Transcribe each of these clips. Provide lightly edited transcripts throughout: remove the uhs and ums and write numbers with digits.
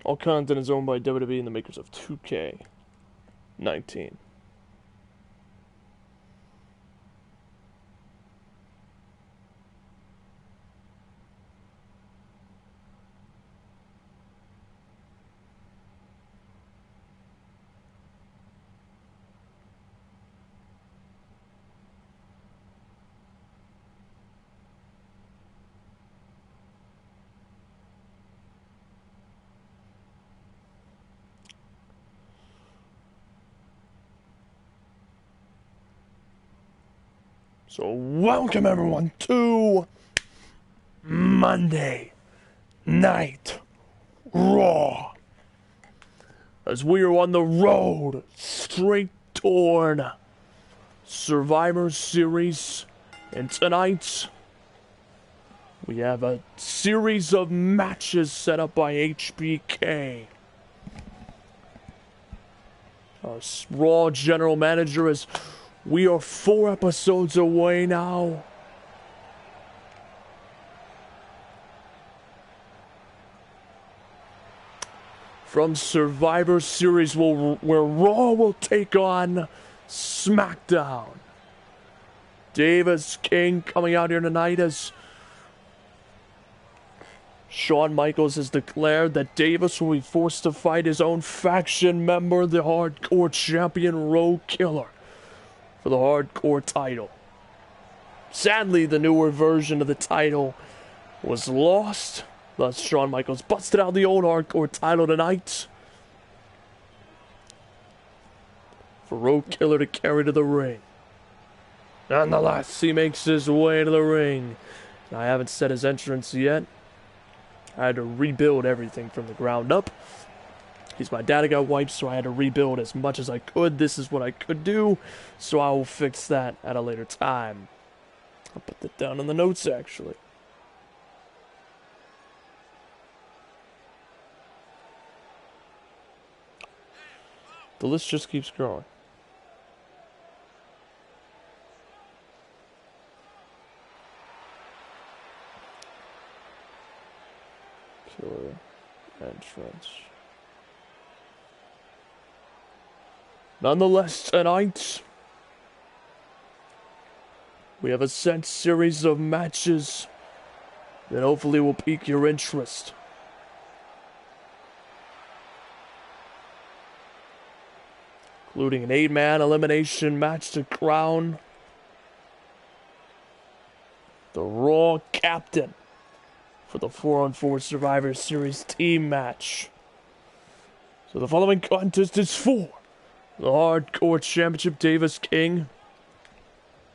All content is owned by WWE and the makers of 2K19. So welcome everyone to Monday Night Raw, as we are on the road straight toward Survivor Series, and tonight we have a series of matches set up by HBK. Our Raw general manager is... We are 4 episodes away now from Survivor Series, where Raw will take on SmackDown. Davis King coming out here tonight as Shawn Michaels has declared that Davis will be forced to fight his own faction member, the Hardcore Champion Road Killer, for the Hardcore title. Sadly, the newer version of the title was lost. Thus, Shawn Michaels busted out the old Hardcore title tonight for Road Killer to carry to the ring. Nonetheless, he makes his way to the ring. I haven't set his entrance yet. I had to rebuild everything from the ground up. He's my dad, got wiped, so I had to rebuild as much as I could. This is what I could do, so I will fix that at a later time. I'll put that down in the notes, actually. The list just keeps growing. Killer entrance. Nonetheless, tonight, we have a set series of matches that hopefully will pique your interest. Including an 8-man elimination match to crown the Raw captain for the 4-on-4 Survivor Series team match. So the following contest is for the Hardcore Championship. Davis King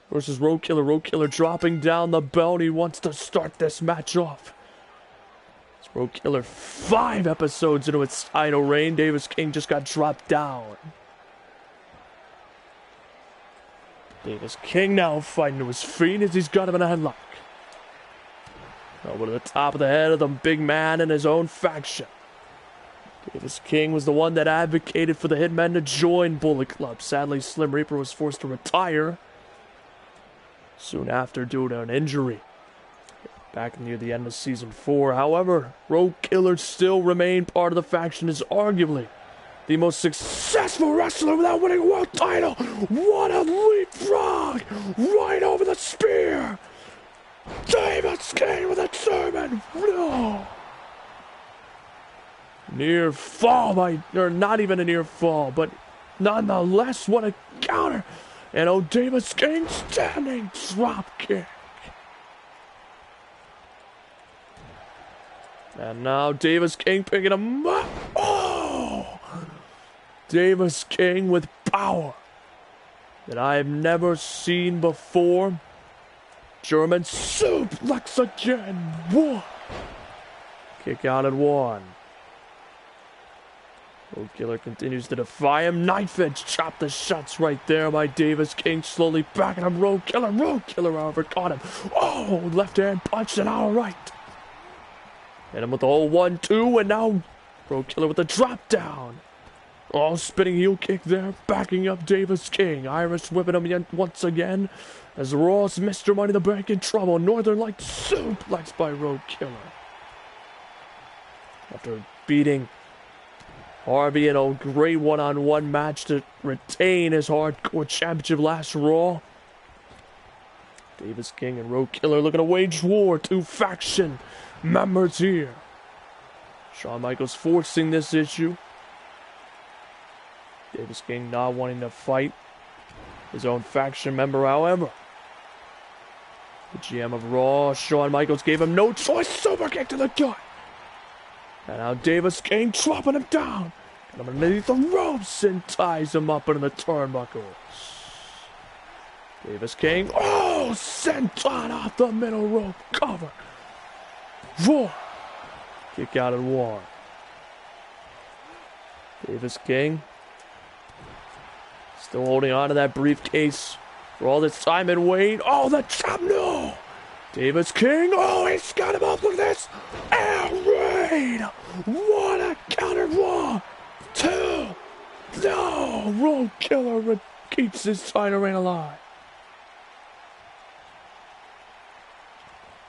versus Road Killer. Road Killer dropping down the belt. He wants to start this match off. It's Road Killer 5 episodes into its title reign. Davis King just got dropped down. Davis King now fighting to his feet as he's got him in a headlock. Over to the top of the head of the big man in his own faction. Davis King was the one that advocated for the Hitmen to join Bullet Club. Sadly, Slim Reaper was forced to retire soon after due to an injury back near the end of Season 4. However, Road Killer still remained part of the faction, is arguably the most successful wrestler without winning a world title. What a leapfrog! Right over the spear! Davis King with a German! No! Near fall, or not even a near fall, but nonetheless, what a counter! And oh, Davis King standing drop kick. And now Davis King picking him up. Oh! Davis King with power that I have never seen before. German suplex again. 1. Kick out at 1. Road Killer continues to defy him. Knife edge, chop the shots right there by Davis King. Slowly backing him. Road Killer, however, caught him. Oh, left hand punch and all right. Hit him with the whole 1-2, and now Road Killer with the drop down. Oh, spinning heel kick there, backing up Davis King. Irish whipping him once again as Raw's Mr. Money in the Bank in trouble. Northern Light suplex by Road Killer. After beating Harvey in a great one-on-one match to retain his hardcore championship last Raw. Davis King and Road Killer looking to wage war. Two faction members here. Shawn Michaels forcing this issue. Davis King not wanting to fight his own faction member, however. The GM of Raw, Shawn Michaels, gave him no choice. Super kick to the gut. And now Davis King dropping him down. And underneath the ropes and ties him up into the turnbuckles. Davis King, sent on off the middle rope cover. Raw. Kick out at one. Davis King still holding on to that briefcase for all this time and wait. Oh, the chop, no! Davis King, he's got him up. Look at this. Air raid. What a counter. 1, 2. No! Road Killer keeps his title reign alive.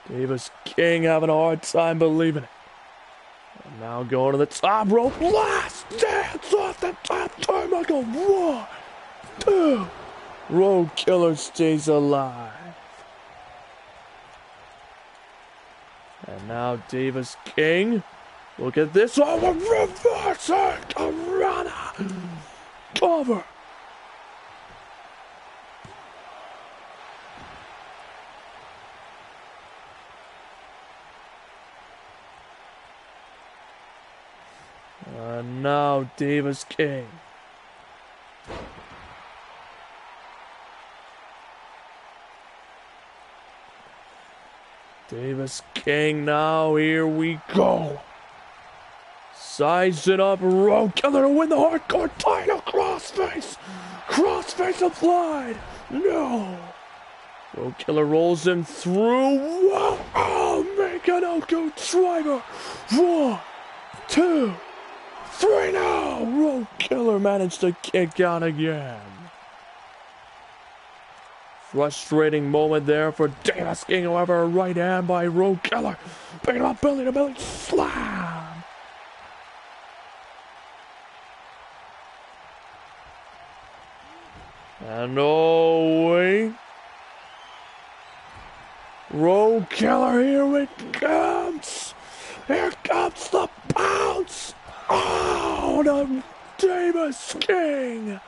Davis King having a hard time believing it. And now going to the top rope. Last dance off the top turnbuckle. 1, 2. Road Killer stays alive. And now Davis King. Look at this. A reverse Hurricanrana. Cover. And now Davis King. Davis King now, here we go. Size it up, Road Killer to win the hardcore title. Crossface. Crossface applied. No. Road Killer rolls him through. Whoa. Michinoku driver. 1, 2, 3. No. Road Killer managed to kick out again. Frustrating moment there for Davis King, however, a right hand by Road Killer. Picking him up belly to belly, slam. And wait. Road Killer, here it comes. Here comes the bounce. To Davis King.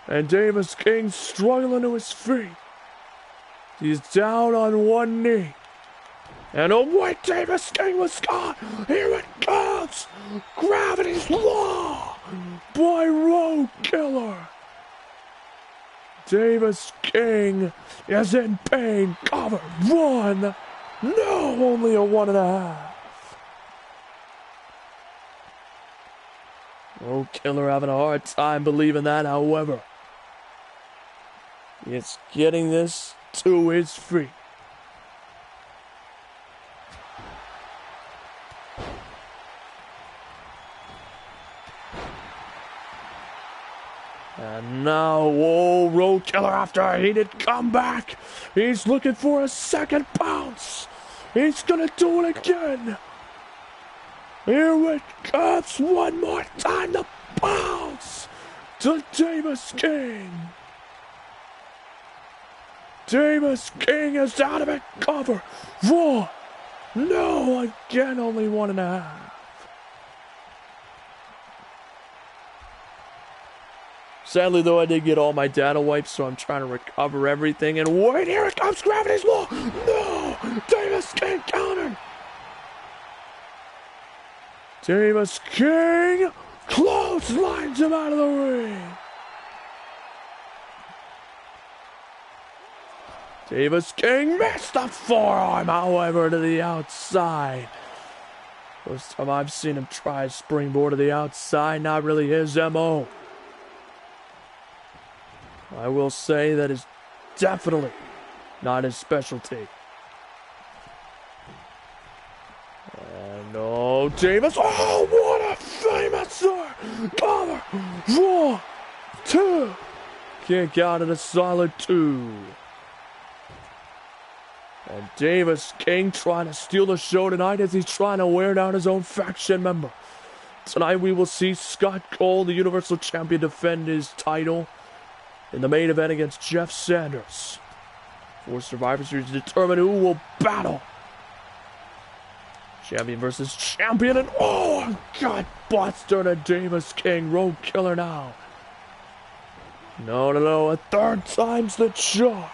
And Davis King struggling to his feet. He's down on one knee. And wait, Davis King was gone. Here it comes. Gravity's Law by Road Killer. Davis King is in pain. Cover. 1. No, only a 1.5. Road Killer having a hard time believing that, however. It's getting this to his feet. And now, Road Killer after a heated comeback. He's looking for a second bounce. He's gonna do it again. Here it comes one more time. The bounce to Davis King. Davis King is out of it. Cover. 1. No, again, only 1.5. Sadly, though, I did get all my data wipes, so I'm trying to recover everything. And wait, here it comes, Gravity's Law. No, Davis King countered. Davis King clotheslines him out of the ring. Davis King missed the forearm, however, to the outside. First time I've seen him try a springboard to the outside, not really his MO. I will say that is definitely not his specialty. And Davis, what a famous cover. 1, 2. Kick out at a solid 2. And Davis King trying to steal the show tonight as he's trying to wear down his own faction member. Tonight we will see Scott Cole, the Universal Champion, defend his title in the main event against Jeff Sanders. For Survivor Series to determine who will battle. Champion versus champion, and oh, God, Buster and Davis King, Road Killer now. No, a third time's the charm.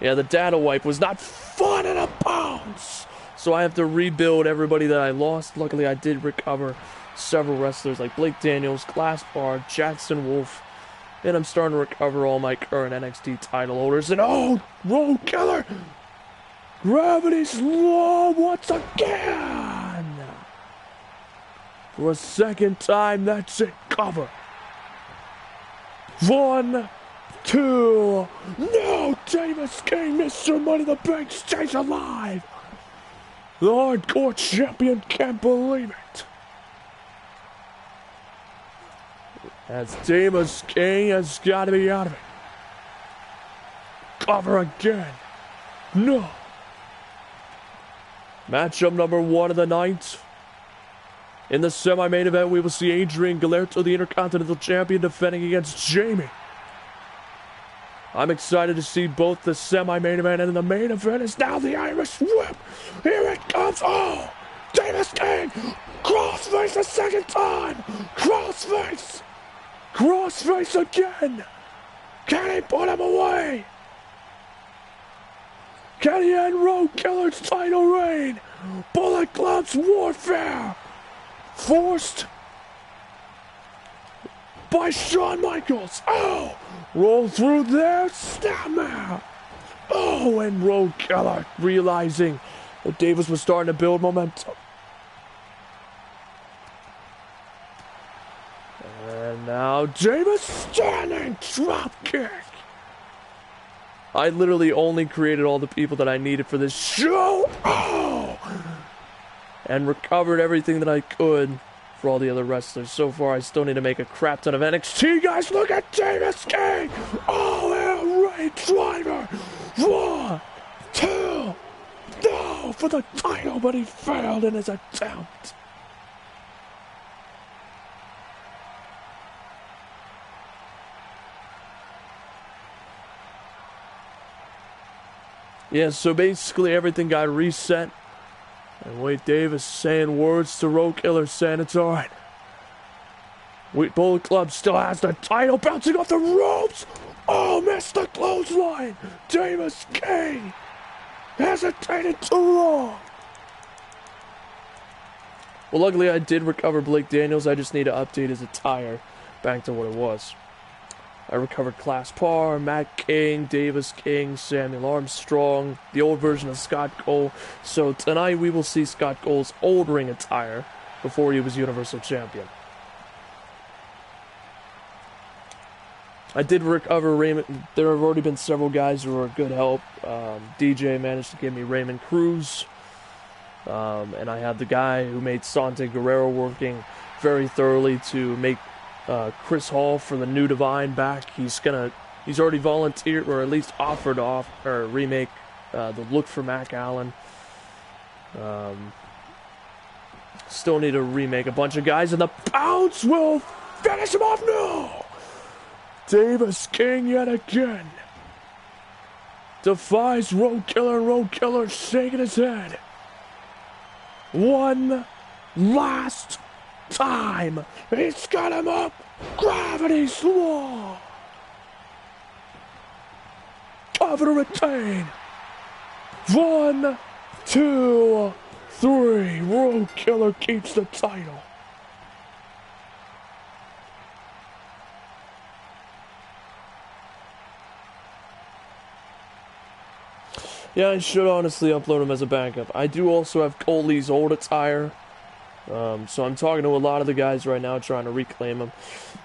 Yeah, the data wipe was not fun in a bounce. So I have to rebuild everybody that I lost. Luckily, I did recover several wrestlers like Blake Daniels, Glass Bar, Jackson Wolf. And I'm starting to recover all my current NXT title holders. And oh, Road Killer! Gravity's law once again! For a second time, that's it. Cover. 1, 2. No! Davis King, Mr. Money in the Bank, stays alive! The hardcore champion can't believe it. As Davis King has got to be out of it. Cover again. No. Matchup number 1 of the night. In the semi-main event, we will see Adrian Galerto, the Intercontinental Champion, defending against Jamie. I'm excited to see both the semi-main event and the main event is now the Irish Whip. Here it comes. Oh, Davis King. Crossface a second time. Crossface. Crossface again! Can he put him away? Can he end Road Killer's title reign? Bullet Club's warfare! Forced by Shawn Michaels. Oh! Roll through there, snapmare! Oh, and Road Killer realizing that Davis was starting to build momentum. And now Davis standing drop kick. I literally only created all the people that I needed for this show. Oh! And recovered everything that I could for all the other wrestlers. So far, I still need to make a crap ton of NXT guys. Look at Davis King. Oh, Air Raid Driver. 1, 2. No, for the title, but he failed in his attempt. Yeah, so basically everything got reset. And Wade Davis saying words to Road Killer saying it's alright. Bullet Club still has the title, bouncing off the ropes. Oh, missed the clothesline. Davis King hesitated too long. Well, luckily I did recover Blake Daniels. I just need to update his attire back to what it was. I recovered Class Par, Matt King, Davis King, Samuel Armstrong, the old version of Scott Cole. So tonight we will see Scott Cole's old ring attire before he was Universal Champion. I did recover Raymond. There have already been several guys who were good help. DJ managed to give me Raymond Cruz. And I had the guy who made Sante Guerrero working very thoroughly to make Chris Hall for the New Divine back. He's already volunteered, or at least offered to remake the look for Mac Allen. Still need to remake a bunch of guys, and the bounce will finish him off. No! Davis King yet again defies Road Killer, and Road Killer shaking his head. One last time. He's got him up. Gravity's law. Cover to retain. 1, 2, 3. Road Killer keeps the title. Yeah, I should honestly upload him as a backup. I do also have Coley's old attire. So I'm talking to a lot of the guys right now trying to reclaim him.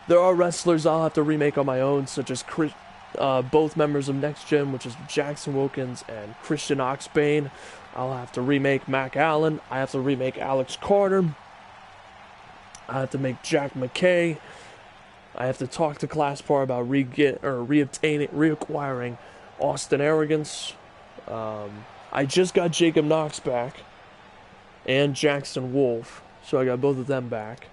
There are wrestlers I'll have to remake on my own, such as both members of Next Gen, which is Jackson Wilkins and Christian Oxbane. I'll have to remake Mac Allen. I have to remake Alex Carter. I have to make Jack McKay. I have to talk to Class Par about reacquiring Austin Arrogance. I I just got Jacob Knox back and Jackson Wolf, so I got both of them back.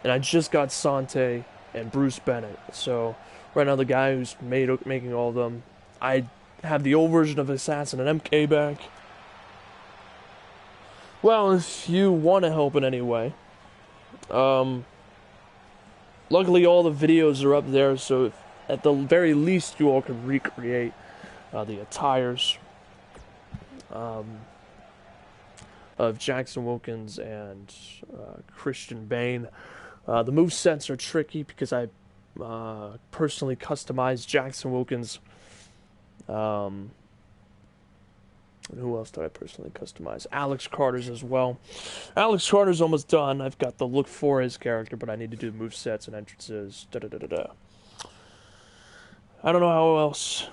And I just got Sante and Bruce Bennett. So right now the guy who's making all of them, I have the old version of Assassin and MK back. Well, if you want to help in any way, luckily all the videos are up there, so if, at the very least you all can recreate the attires of Jackson Wilkins and Christian Bane. The movesets are tricky because I personally customized Jackson Wilkins. And who else did I personally customize? Alex Carter's as well. Alex Carter's almost done. I've got the look for his character, but I need to do movesets and entrances. I don't know how else.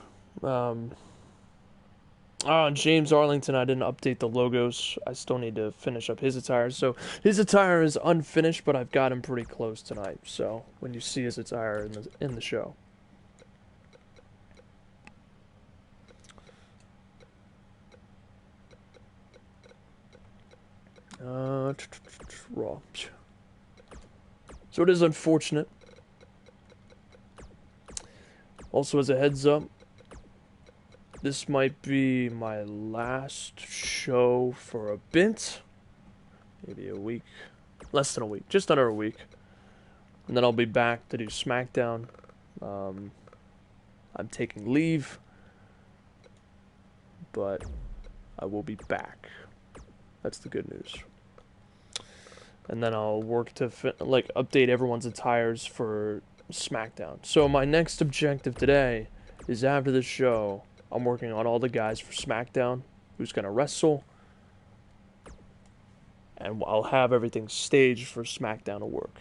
James Arlington, I didn't update the logos. I still need to finish up his attire. So his attire is unfinished, but I've got him pretty close tonight. So when you see his attire in the show. Raw. So it is unfortunate. Also, as a heads up, this might be my last show for a bit. Maybe a week. Less than a week. Just under a week. And then I'll be back to do SmackDown. I'm taking leave. But I will be back. That's the good news. And then I'll work to update everyone's attires for SmackDown. So my next objective today is after the show, I'm working on all the guys for SmackDown, who's going to wrestle. And I'll have everything staged for SmackDown to work.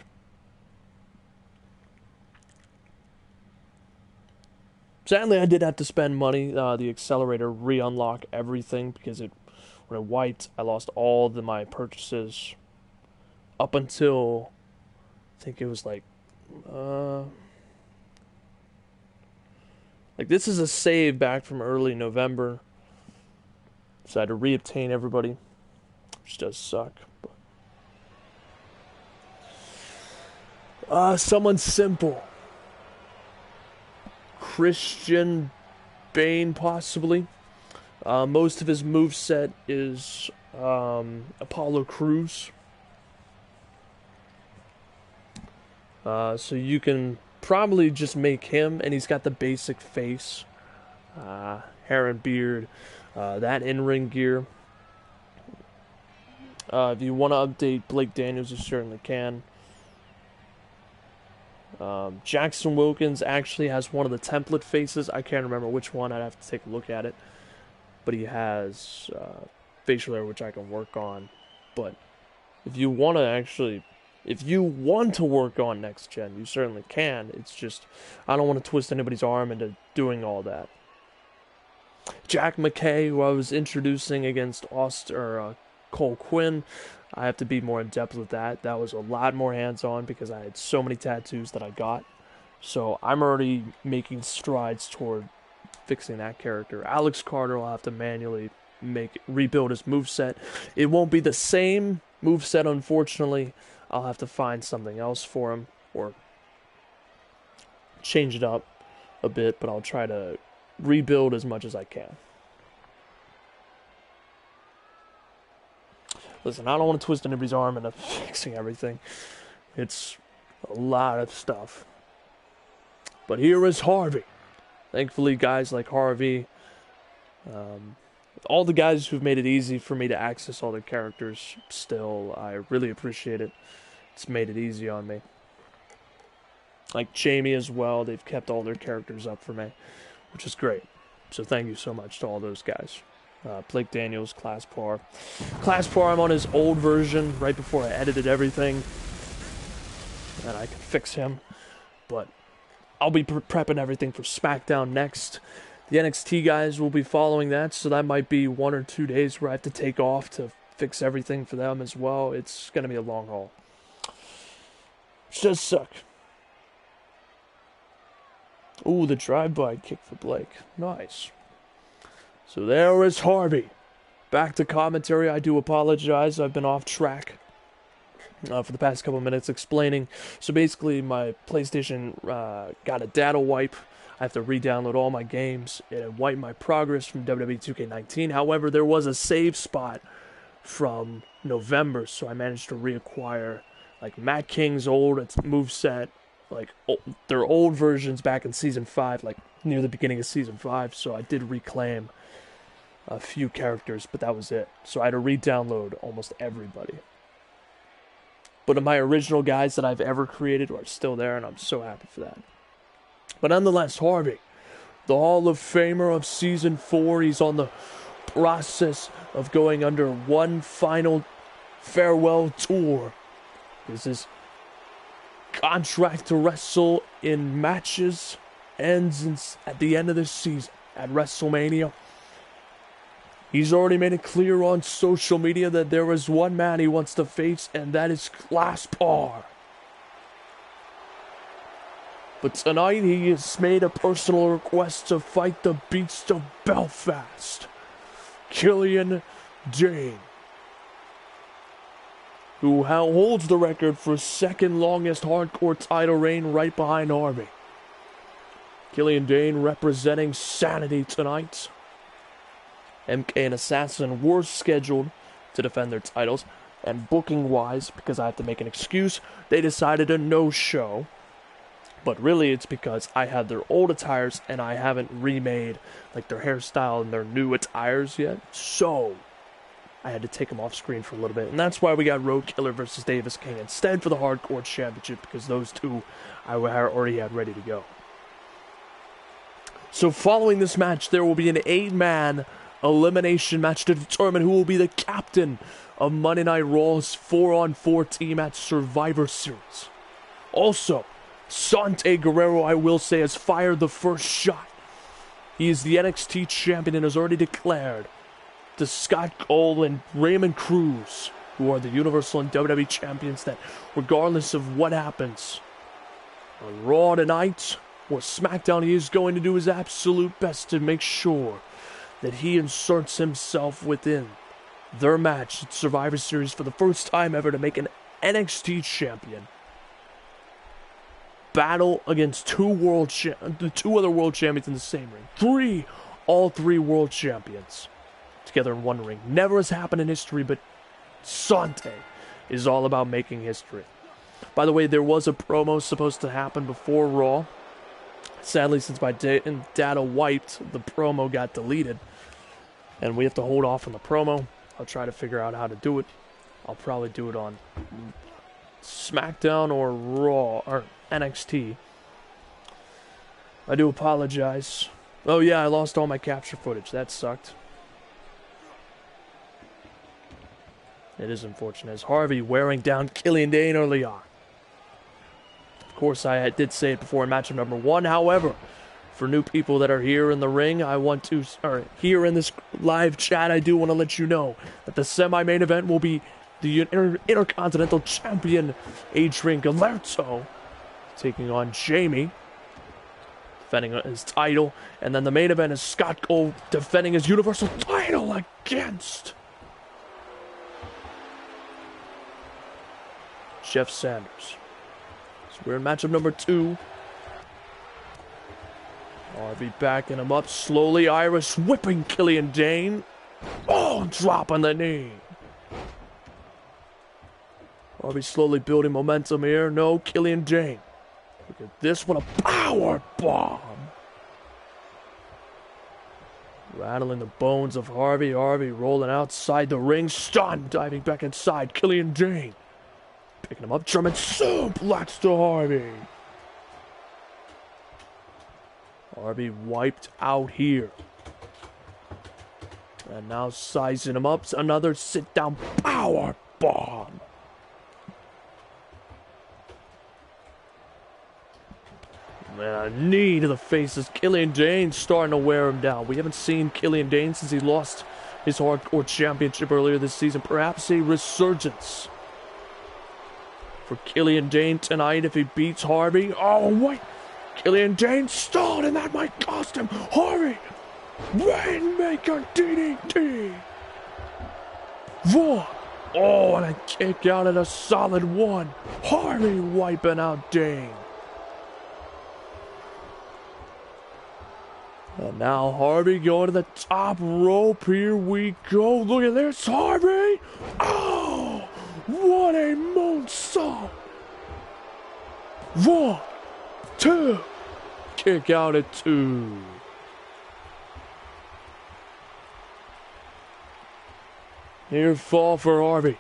Sadly, I did have to spend money, the accelerator, re-unlock everything, because when it wiped, I lost all of my purchases up until, I think it was this is a save back from early November, so I had to re-obtain everybody, which does suck. But someone simple. Christian Bane, possibly. Most of his moveset is Apollo Crews. So you can probably just make him, and he's got the basic face, hair and beard, that in-ring gear. If you want to update Blake Daniels, you certainly can. Jackson Wilkins actually has one of the template faces. I can't remember which one. I'd have to take a look at it. But he has facial hair, which I can work on. But if you want to work on next gen, you certainly can. It's just, I don't want to twist anybody's arm into doing all that. Jack McKay, who I was introducing against Cole Quinn, I have to be more in depth with that. That was a lot more hands-on because I had so many tattoos that I got. So I'm already making strides toward fixing that character. Alex Carter will have to manually rebuild his moveset. It won't be the same moveset, unfortunately. I'll have to find something else for him or change it up a bit, but I'll try to rebuild as much as I can. Listen, I don't want to twist anybody's arm into fixing everything. It's a lot of stuff. But here is Harvey. Thankfully, guys like Harvey, all the guys who've made it easy for me to access all the characters, still, I really appreciate it. It's made it easy on me. Like Jamie as well, they've kept all their characters up for me, which is great. So thank you so much to all those guys. Blake Daniels, Class Par, I'm on his old version right before I edited everything. And I can fix him. But I'll be prepping everything for SmackDown next. The NXT guys will be following that, so that might be 1 or 2 days where I have to take off to fix everything for them as well. It's going to be a long haul. Which does suck. Ooh, the drive-by kick for Blake. Nice. So there is Harvey. Back to commentary. I do apologize. I've been off track for the past couple minutes explaining. So basically, my PlayStation got a data wipe. I have to re-download all my games. It wiped my progress from WWE 2K19. However, there was a save spot from November, so I managed to reacquire like Matt King's old moveset, like their old versions back in Season 5, like near the beginning of Season 5. So I did reclaim a few characters, but that was it. So I had to re-download almost everybody. But my original guys that I've ever created are still there, and I'm so happy for that. But nonetheless, Harvey, the Hall of Famer of Season 4, he's on the process of going under one final farewell tour. His contract to wrestle in matches ends at the end of this season at WrestleMania. He's already made it clear on social media that there is one man he wants to face, and that is Class Par. But tonight he has made a personal request to fight the Beast of Belfast, Killian Dane, who holds the record for second longest hardcore title reign right behind Harvey. Killian Dane representing Sanity tonight. MK and Assassin were scheduled to defend their titles, and booking-wise, because I have to make an excuse, they decided a no-show. But really, it's because I had their old attires, and I haven't remade like their hairstyle and their new attires yet. So I had to take them off screen for a little bit, and that's why we got Road Killer versus Davis King instead for the Hardcore Championship, because those two I already had ready to go. So following this match, there will be an 8-man elimination match to determine who will be the captain of Monday Night Raw's 4-on-4 team at Survivor Series. Also, Sante Guerrero, I will say, has fired the first shot. He is the NXT champion and has already declared to Scott Cole and Raymond Cruz, who are the Universal and WWE champions, that regardless of what happens on Raw tonight or SmackDown, he is going to do his absolute best to make sure that he inserts himself within their match at Survivor Series for the first time ever to make an NXT champion battle against two other world champions in the same ring. All three world champions together in one ring. Never has happened in history, but Sante is all about making history. By the way, there was a promo supposed to happen before Raw. Sadly, since my data wiped, the promo got deleted, and we have to hold off on the promo. I'll try to figure out how to do it. I'll probably do it on SmackDown or Raw or NXT. I do apologize. Oh yeah, I lost all my capture footage. That sucked. It is unfortunate. As Harvey wearing down Killian Dane early on. Of course, I did say it before in matchup number 1. However, for new people that are here in the ring, here in this live chat, I do want to let you know that the semi-main event will be the Intercontinental Champion Adrian Galerto taking on Jamie, defending his title, and then the main event is Scott Cole defending his Universal title against Jeff Sanders. So we're in matchup number 2. Harvey backing him up slowly. Irish whipping Killian Dane. Oh, dropping the knee. Harvey slowly building momentum here. No, Killian Dane. Look at this. What a power bomb. Rattling the bones of Harvey. Harvey rolling outside the ring. Stunned. Diving back inside. Killian Dane. Picking him up. German suplex to Harvey. Harvey wiped out here. And now sizing him up. Another sit-down power bomb. Man, a knee to the face as Killian Dane starting to wear him down. We haven't seen Killian Dane since he lost his Hardcore Championship earlier this season. Perhaps a resurgence for Killian Dane tonight if he beats Harvey. Oh, wait. Killian Dane stalled, and that might cost him. Harvey Rainmaker DDT. One. Oh, and a kick out at a solid one. Harvey wiping out Dane. And now Harvey going to the top rope. Here we go. Look at this, Harvey. Oh, what a moonsault. 1, 2. Kick out at 2. Near fall for Harvey.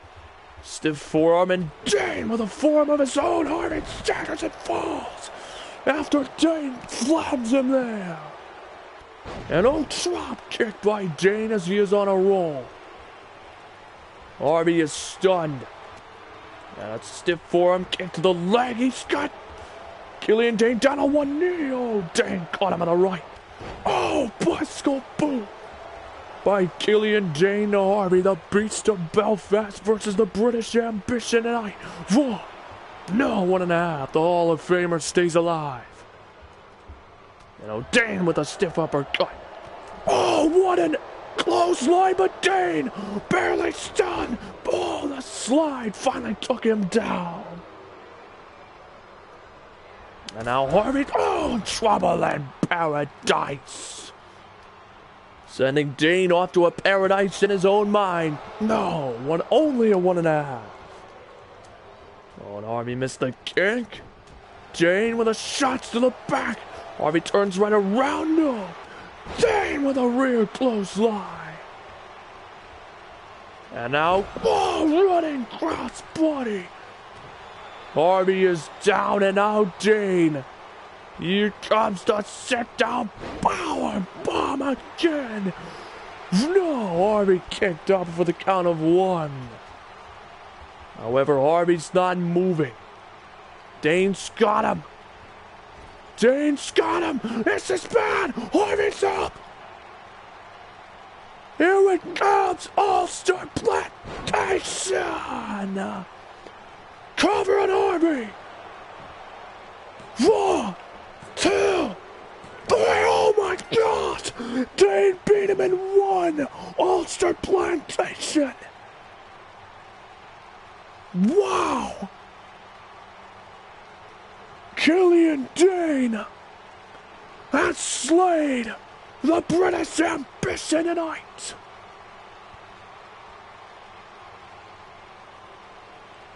Stiff forearm, and Dane with a forearm of his own. Harvey staggers and falls after Dane flabs him there. An old drop kick by Dane as he is on a roll. Harvey is stunned. And a stiff forearm kick to the leg. He's got Killian Dane down on one knee. Oh, Dane caught him on the right. Oh, bicycle boot by Killian Dane to Harvey, the Beast of Belfast versus the British Ambition tonight. 1, no, 1.5. The Hall of Famer stays alive. You know, Dane with a stiff uppercut. Oh, what a clothesline, but Dane barely stunned. Oh, the slide finally took him down. And now Harvey, oh, trouble in paradise. Sending Dane off to a paradise in his own mind. No, only a 1.5. Oh, and Harvey missed the kick. Dane with a shot to the back. Harvey turns right around. No. Dane with a rear clothesline. And now, oh, running crossbody. Harvey is down, and now Dane. Here comes the sit-down power bomb again. No, Harvey kicked up for the count of 1. However, Harvey's not moving. Dane's got him. Dane's got him. This is bad. Harvey's up. Here it comes. All-Star Plantation. Cover on Harvey. 1, 2, 3. Oh my God. Dane beat him in 1. All-Star Plantation. Wow. Killian Dane has slayed the British Ambition tonight.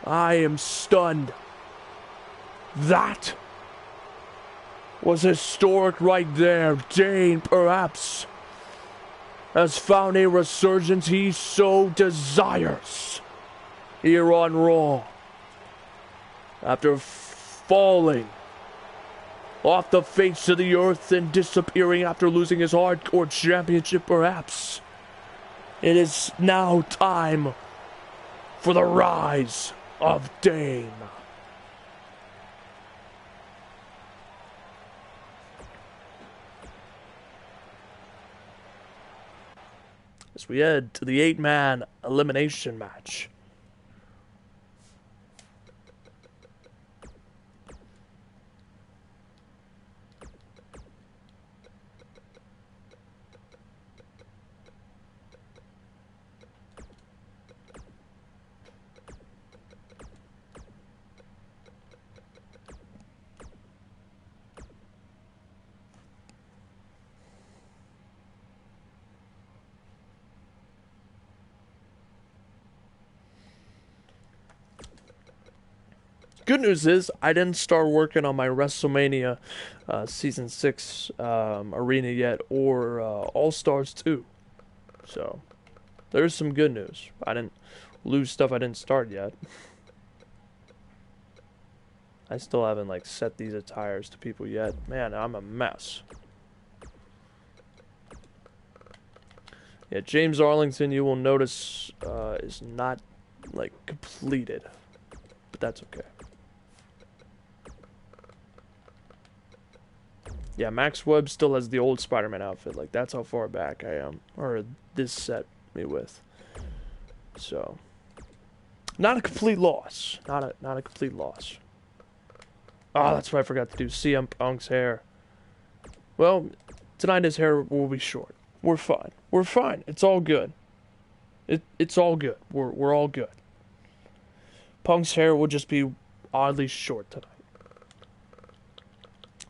I am stunned. That was historic right there. Dane, perhaps, has found a resurgence he so desires here on Raw. After falling off the face of the earth and disappearing after losing his hardcore championship, perhaps it is now time for the rise of Dane. As we head to the 8-man elimination match. Good news is, I didn't start working on my WrestleMania Season 6 arena yet, or All-Stars 2. So, there's some good news. I didn't lose stuff I didn't start yet. I still haven't, like, set these attires to people yet. Man, I'm a mess. Yeah, James Arlington, you will notice, is not, like, completed. But that's okay. Yeah, Max Webb still has the old Spider-Man outfit. Like, that's how far back I am. Or this set me with. So, not a complete loss. Not a complete loss. Oh, that's right, I forgot to do CM Punk's hair. Well, tonight his hair will be short. We're fine. We're fine. It's all good. It's all good. We're all good. Punk's hair will just be oddly short tonight.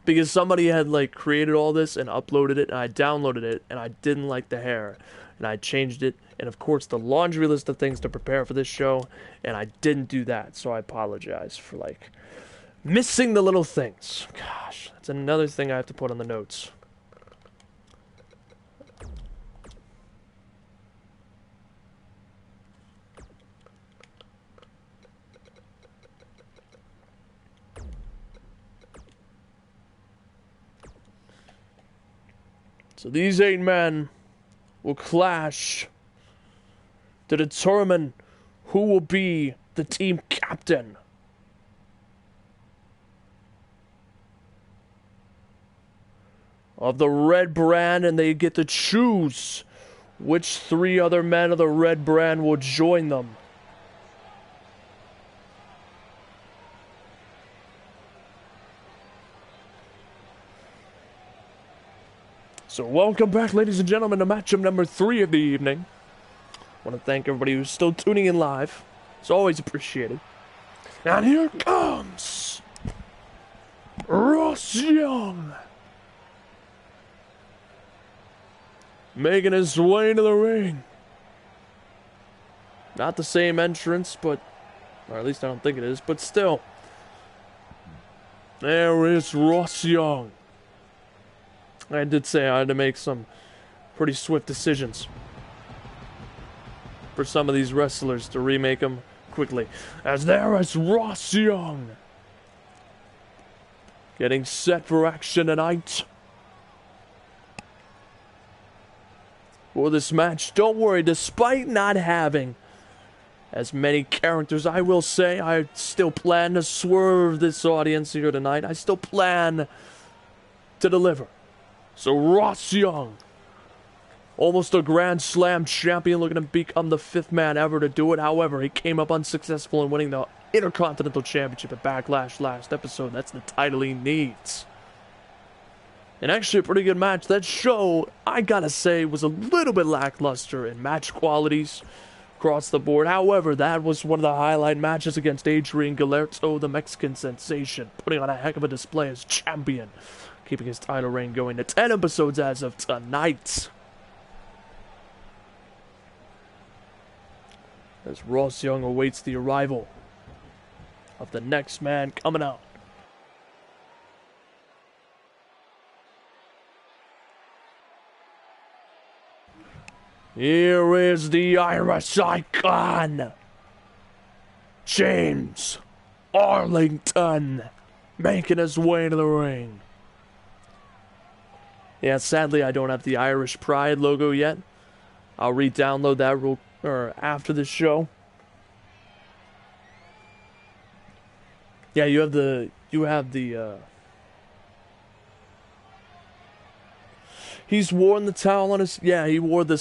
Because somebody had, like, created all this and uploaded it, and I downloaded it, and I didn't like the hair. And I changed it, and of course the laundry list of things to prepare for this show, and I didn't do that, so I apologize for, like, missing the little things. Gosh, that's another thing I have to put on the notes. So these 8 men will clash to determine who will be the team captain. Of the red brand, and they get to choose which 3 other men of the red brand will join them. So welcome back, ladies and gentlemen, to matchup number 3 of the evening. I want to thank everybody who's still tuning in live. It's always appreciated. And here comes Ross Young, making his way into the ring. Not the same entrance, but, or at least I don't think it is, but still. There is Ross Young. I did say I had to make some pretty swift decisions for some of these wrestlers to remake them quickly. As there is Ross Young, getting set for action tonight. For this match, don't worry, despite not having as many characters, I will say I still plan to swerve this audience here tonight. I still plan to deliver. So Ross Young, almost a Grand Slam champion, looking to become the 5th man ever to do it. However, he came up unsuccessful in winning the Intercontinental Championship at Backlash last episode. That's the title he needs. And actually a pretty good match. That show, I gotta say, was a little bit lackluster in match qualities across the board. However, that was one of the highlight matches against Adrian Galerto, the Mexican sensation, putting on a heck of a display as champion, keeping his title reign going to 10 episodes as of tonight. As Ross Young awaits the arrival of the next man coming out. Here is the Irish icon, James Arlington, making his way to the ring. Yeah, sadly I don't have the Irish Pride logo yet. I'll re-download that after the show. Yeah, you have the he's worn the towel on his, yeah, he wore the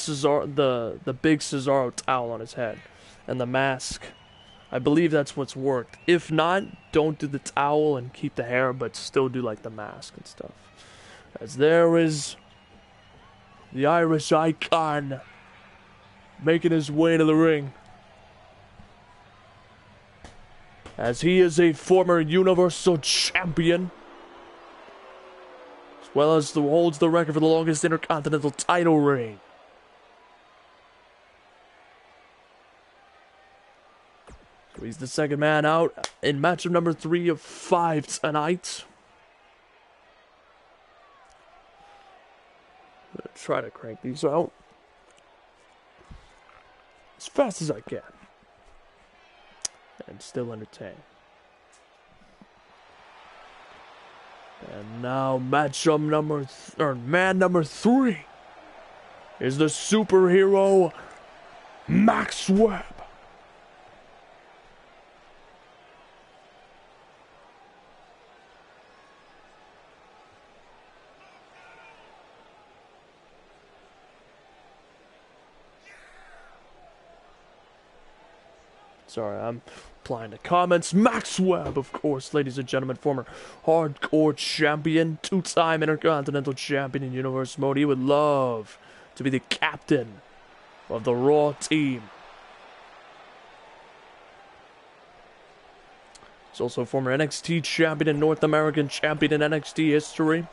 big Cesaro towel on his head and the mask. I believe that's what's worked. If not, don't do the towel and keep the hair, but still do like the mask and stuff. As there is the Irish icon making his way to the ring. As he is a former Universal Champion, as well as holds the record for the longest Intercontinental title reign. So he's the 2nd man out in matchup number 3 of 5 tonight. I'm going to try to crank these out as fast as I can and still entertain. And now matchup man number 3 is the superhero Max Webb. Sorry, I'm applying the comments. Max Webb, of course, ladies and gentlemen, former hardcore champion, 2-time Intercontinental champion in Universe Mode. He would love to be the captain of the Raw team. He's also a former NXT champion and North American champion in NXT history.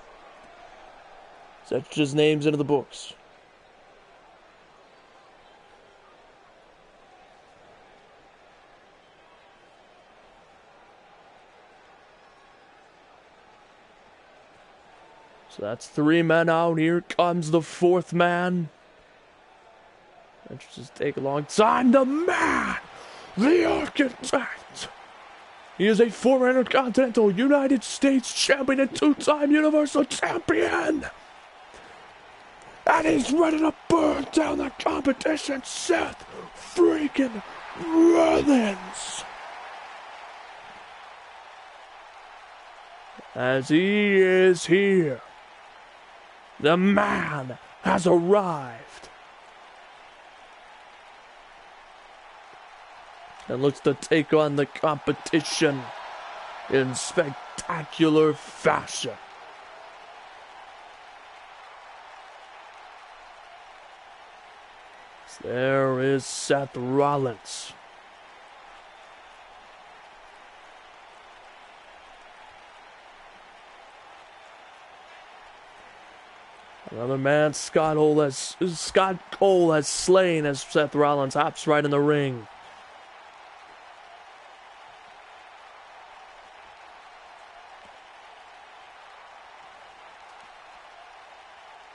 So that's just names into the books. So that's 3 men out. Here comes the 4th man. That should just take a long time. The man! The architect! He is a former Intercontinental United States champion and 2-time Universal champion! And he's ready to burn down the competition, Seth freaking Rollins! As he is here, the man has arrived. And looks to take on the competition in spectacular fashion. There is Seth Rollins. Another man Scott Cole has slain as Seth Rollins hops right in the ring.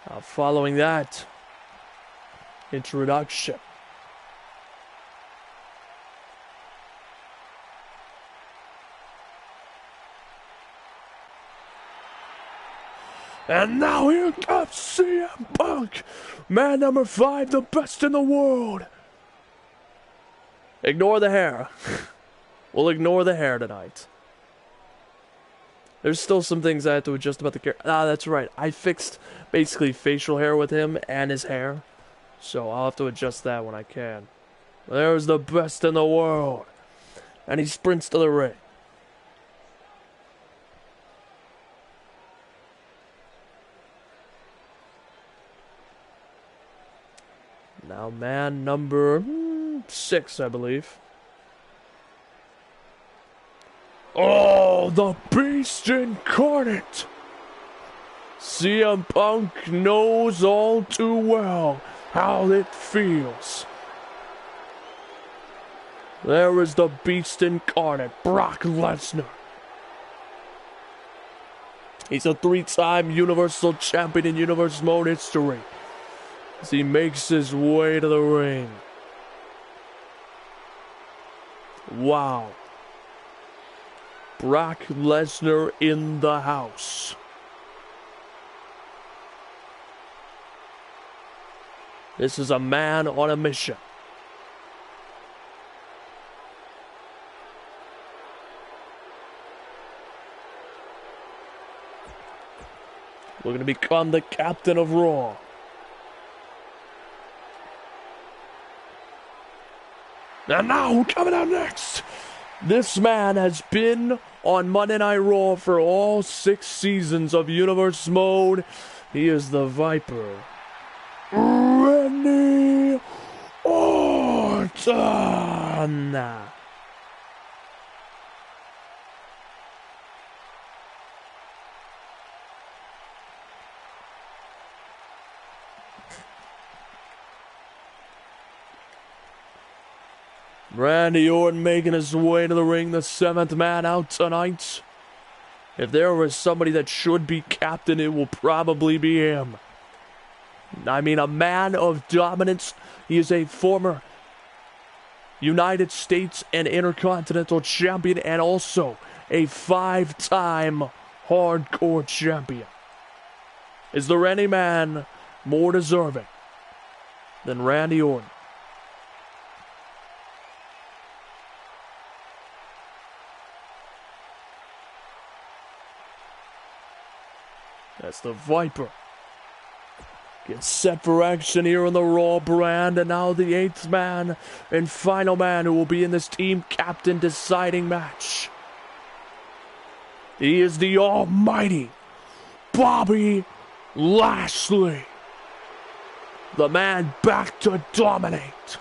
Now following that introduction, and now here comes CM Punk, man number 5, the best in the world. Ignore the hair. We'll ignore the hair tonight. There's still some things I have to adjust about the character. Ah, that's right. I fixed basically facial hair with him and his hair. So I'll have to adjust that when I can. There's the best in the world. And he sprints to the ring. Now man number 6, I believe. Oh, the Beast Incarnate! CM Punk knows all too well how it feels. There is the Beast Incarnate, Brock Lesnar. He's a 3-time Universal Champion in Universe Mode history as he makes his way to the ring. Wow. Brock Lesnar in the house. This is a man on a mission. Looking to become the captain of Raw. And now, coming out next, this man has been on Monday Night Raw for all 6 seasons of Universe Mode. He is the Viper, Randy Orton. Randy Orton making his way to the ring, the 7th man out tonight. If there was somebody that should be captain, it will probably be him. I mean, a man of dominance. He is a former United States and Intercontinental Champion and also a 5-time Hardcore Champion. Is there any man more deserving than Randy Orton? That's the Viper. Gets set for action here on the Raw brand. And now the 8th man and final man who will be in this team captain deciding match. He is the almighty Bobby Lashley. The man back to dominate.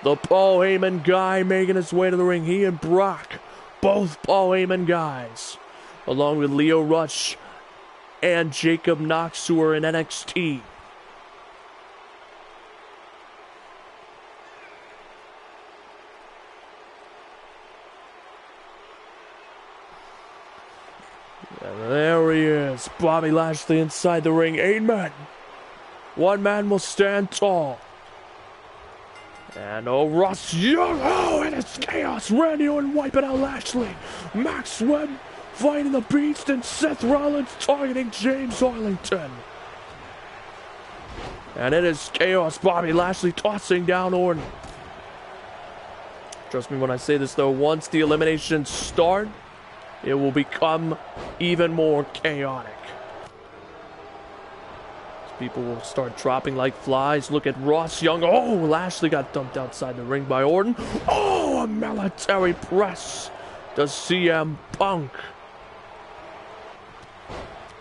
The Paul Heyman guy making his way to the ring. He and Brock, both Paul Heyman guys, along with Lio Rush and Jacob Knox, who are in NXT. And there he is, Bobby Lashley inside the ring. 8 men. 1 man will stand tall. And Ross Young, and it's chaos. Randy Orton wiping out Lashley. Max Webb fighting the Beast, and Seth Rollins targeting James Arlington. And it is chaos. Bobby Lashley tossing down Orton. Trust me when I say this though, once the eliminations start, it will become even more chaotic. People will start dropping like flies. Look at Ross Young. Oh, Lashley got dumped outside the ring by Orton. Oh, a military press to CM Punk.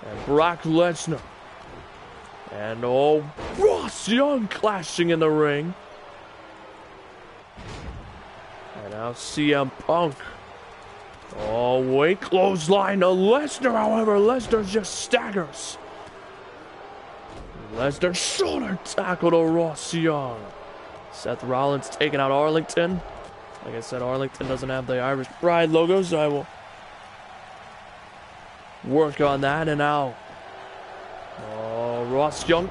And Brock Lesnar. And Ross Young clashing in the ring. And now CM Punk. Oh, wait, clothesline to Lesnar. However, Lesnar just staggers. Lesnar shoulder tackle to Ross Young. Seth Rollins taking out Arlington. Like I said, Arlington doesn't have the Irish Pride logo, so I will work on that. And now, Ross Young,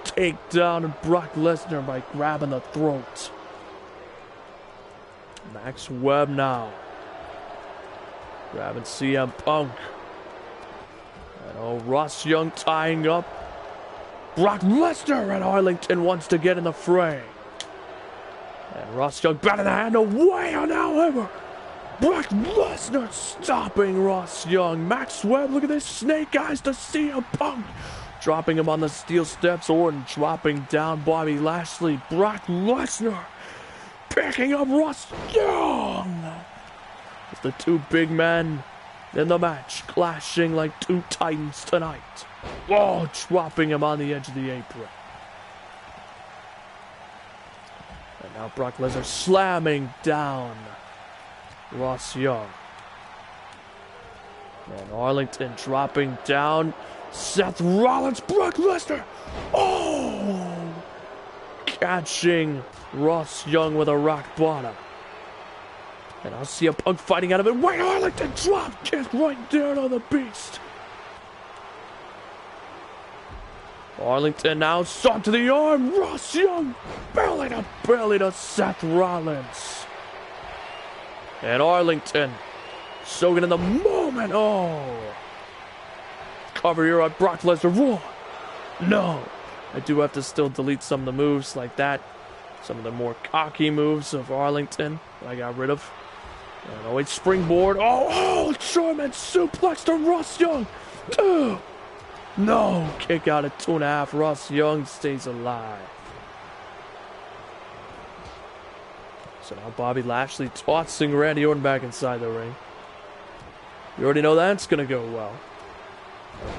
take down Brock Lesnar by grabbing the throat. Max Webb now. Grabbing CM Punk. And Ross Young tying up Brock Lesnar, and Arlington wants to get in the fray. And Ross Young batting the hand away, and however, Brock Lesnar stopping Ross Young. Max Webb, look at this, snake eyes to CM Punk. Dropping him on the steel steps. Orton dropping down Bobby Lashley. Brock Lesnar picking up Ross Young. It's the 2 big men in the match, clashing like 2 titans tonight. Dropping him on the edge of the apron. And now Brock Lesnar slamming down Ross Young. And Arlington dropping down Seth Rollins. Brock Lesnar. Catching Ross Young with a rock bottom. And I'll see a Punk fighting out of it. Wait, Arlington drop kick right down on the Beast. Arlington now sought to the arm. Ross Young belly to belly to Seth Rollins. And Arlington soaking in the moment. Cover here on Brock Lesnar. Raw. No. I do have to still delete some of the moves like that. Some of the more cocky moves of Arlington that I got rid of. And wait, springboard. German suplex to Ross Young. No, kick out at 2.5. Ross Young stays alive. So now Bobby Lashley tossing Randy Orton back inside the ring. You already know that's going to go well.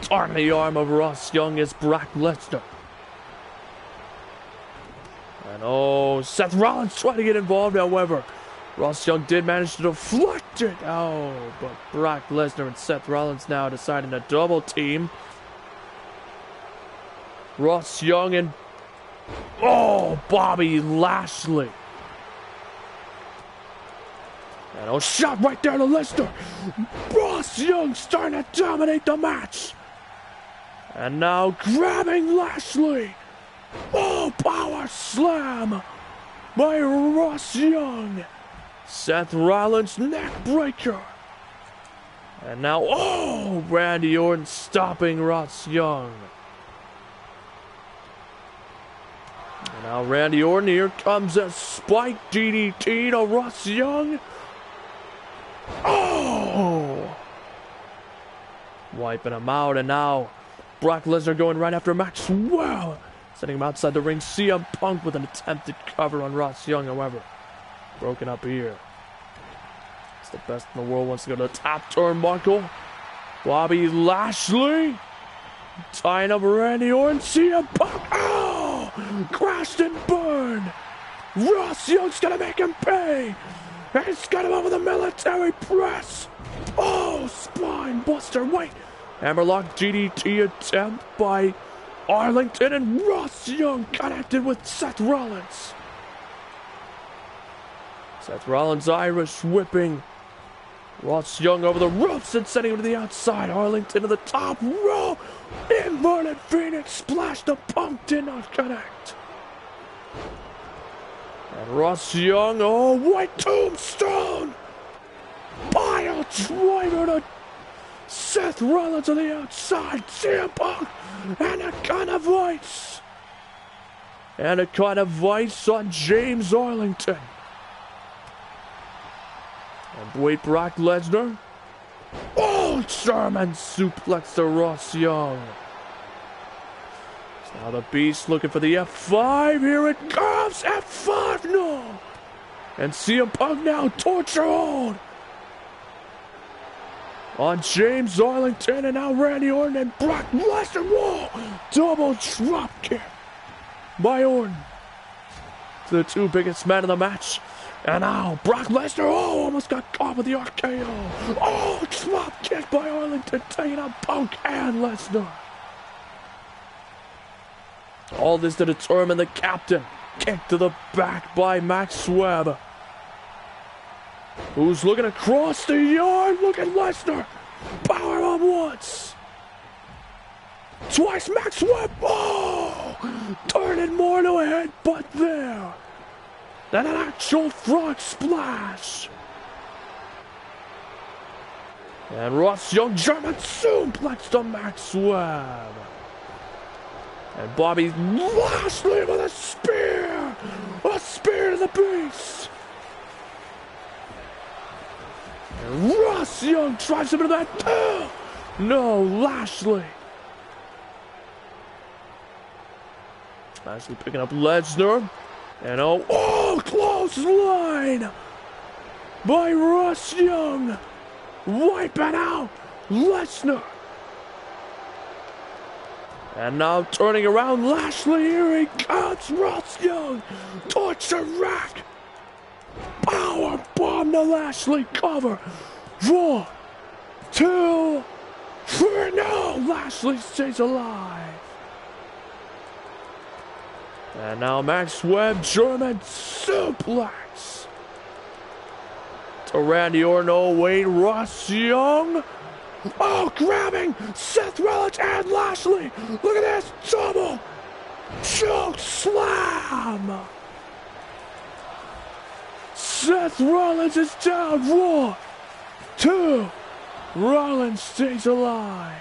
Targeting the arm of Ross Young is Brock Lesnar. And Seth Rollins trying to get involved, however. Ross Young did manage to deflect it. But Brock Lesnar and Seth Rollins now deciding to double team. Ross Young and Bobby Lashley. And shot right there to Lesnar. Ross Young starting to dominate the match. And now grabbing Lashley. Power slam by Ross Young. Seth Rollins neck breaker. And now, Randy Orton stopping Ross Young. And now Randy Orton, here comes a spike DDT to Ross Young. Wiping him out, and now Brock Lesnar going right after Max Webb. Sending him outside the ring. CM Punk with an attempted cover on Ross Young, however. Broken up here. It's the best in the world. Wants to go to the top turnbuckle. Bobby Lashley. Tying up Randy Orton, CM Punk. Oh! Crashed and burned. Ross Young's gonna make him pay. And he's got him over the military press. Oh, spine buster. Wait. Hammerlock DDT attempt by Arlington, and Ross Young connected with Seth Rollins. Seth Rollins Irish whipping Ross Young over the ropes and sending him to the outside. Arlington to the top rope. Inverted Phoenix splash. The Punk did not connect. And Ross Young, oh, white tombstone. Pile driver to Seth Rollins on the outside. CM Punk and a kind of vice. And a kind of vice on James Arlington. And wait, Brock Lesnar. Oh, German suplex to Ross Young. So now the Beast looking for the F5. Here it comes. F5, no. And CM Punk now torture hold on James Arlington, and now Randy Orton and Brock Lesnar. Whoa! Double drop kick by Orton. The two biggest men in the match. And now Brock Lesnar, oh, almost got caught with the RKO. Oh, drop kick by Arlington, taking out Punk and Lesnar. All this to determine the captain. Kick to the back by Max Webb. Who's looking across the yard? Look at Lesnar. Powerbomb once. Twice Max Webb. Oh! Turning more to a headbutt there than an actual frog splash. And Ross Young German suplex to Max Webb. And Bobby Lashley with a spear. A spear to the Beast. And Ross Young drives him into that too. No, Lashley. Lashley picking up Lesnar. And oh, close line by Ross Young. Wiping out Lesnar. And now turning around Lashley. Here he comes, Ross Young. Torture rack. Power bomb to Lashley. Cover. 1, 2, 3. No, Lashley stays alive. And now Max Webb, German suplex to Randy Orton. Oh, wait, Ross Young. Oh, grabbing Seth Rollins and Lashley. Look at this. Double choke slam. Seth Rollins is down. 1, 2. Rollins stays alive.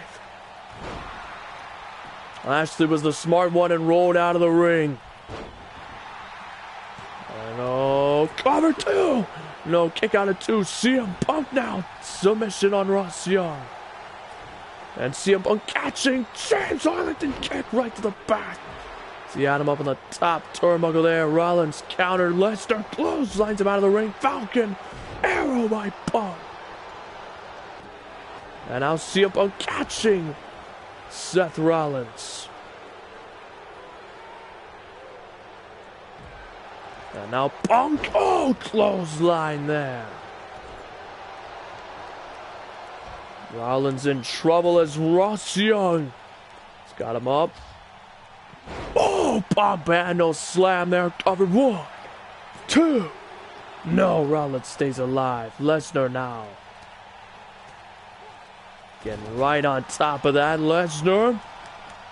Lashley was the smart one and rolled out of the ring. And oh, cover 2. No, kick out of 2. CM Punk now. Submission on Ross Young. And CM Punk catching James Arlington kick right to the back. See, had him up on the top turnbuckle there. Rollins countered Lesnar. Clotheslines him out of the ring. Falcon arrow by Punk. And now CM Punk catching Seth Rollins. And now Punk. Oh, clothesline there. Rollins in trouble as Ross Young. He's got him up. Oh, Bob Bando slam there. Covered. 1, 2. No, Rollins stays alive. Lesnar now. Getting right on top of that, Lesnar.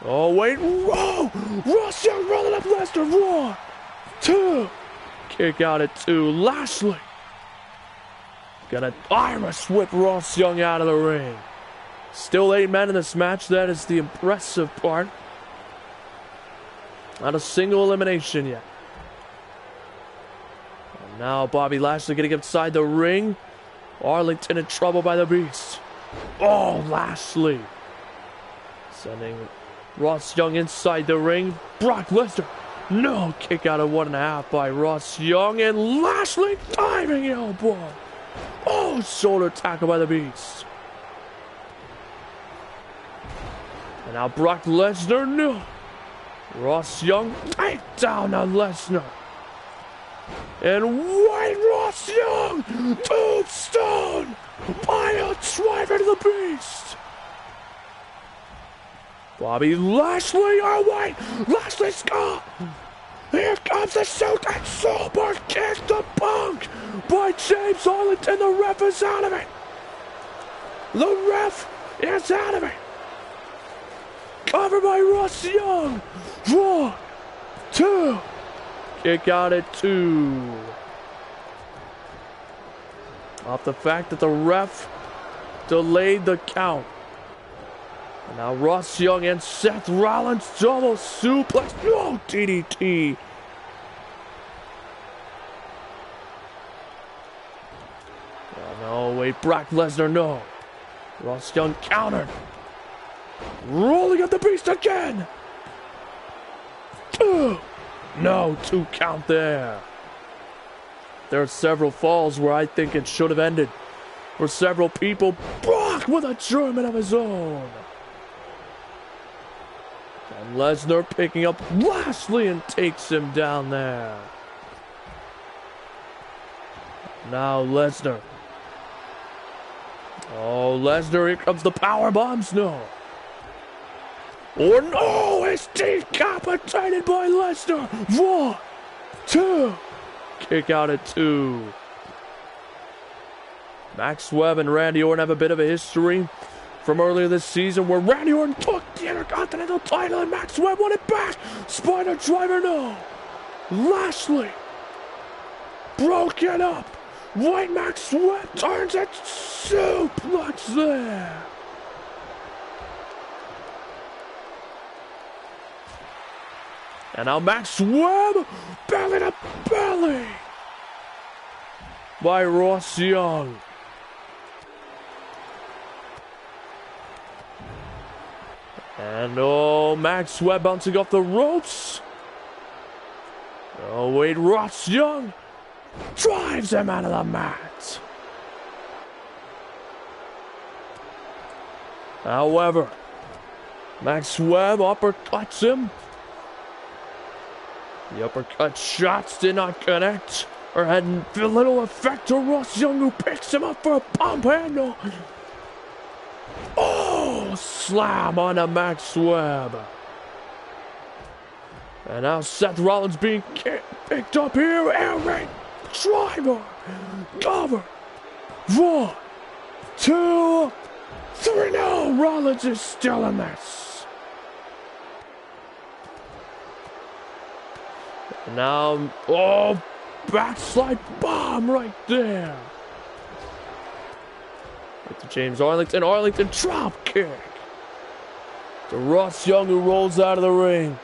Oh, wait. Whoa! Ross Young rolling up Lesnar. 1, 2. Kick out at 2. Lashley. Gonna Irish whip Ross Young out of the ring. Still 8 men in this match. That is the impressive part. Not a single elimination yet. And now Bobby Lashley getting inside the ring. Arlington in trouble by the Beast. Oh, Lashley. Sending Ross Young inside the ring. Brock Lesnar. No, kick out of 1.5 by Ross Young. And Lashley diving elbow. Oh, shoulder tackle by the Beast. And now Brock Lesnar, no. Ross Young, right down on Lesnar. And White Ross Young, tombstone, pile driver to the beast. Bobby Lashley, or White, Lashley Scott. Here comes the shooting super kick to Punk by James Arlington. The ref is out of it. The ref is out of it. Covered by Ross Young. 1, 2. Kick out at 2. Off the fact that the ref delayed the count. And now Ross Young and Seth Rollins double suplex. No, DDT. Oh, no, wait, Brock Lesnar, no. Ross Young countered. Rolling up the beast again. 2. No, 2 count there. There are several falls where I think it should have ended. For several people, Brock with a German of his own. And Lesnar picking up Lashley and takes him down there. Now Lesnar. Oh, Lesnar, here comes the power bombs. No. Or no, it's decapitated by Lesnar. 1, 2. Kick out at 2. Max Webb and Randy Orton have a bit of a history from earlier this season where Randy Orton took the Intercontinental title and Max Webb won it back. Spider driver, no. Lashley broken up. White Max Webb turns it suplex there. And now Max Webb, belly to belly by Ross Young. And oh, Max Webb bouncing off the ropes. Oh, wait, Ross Young drives him out of the mat. However, Max Webb uppercuts him. The uppercut shots did not connect or had little effect to Ross Young, who picks him up for a pump handle. Oh, slam on a Max Webb. And now Seth Rollins being picked up here. Air raid driver. Cover. 1, 2, 3. No, Rollins is still in this. Now, oh, backslide bomb right there. With the James Arlington. Arlington drop kick. To Ross Young, who rolls out of the ring.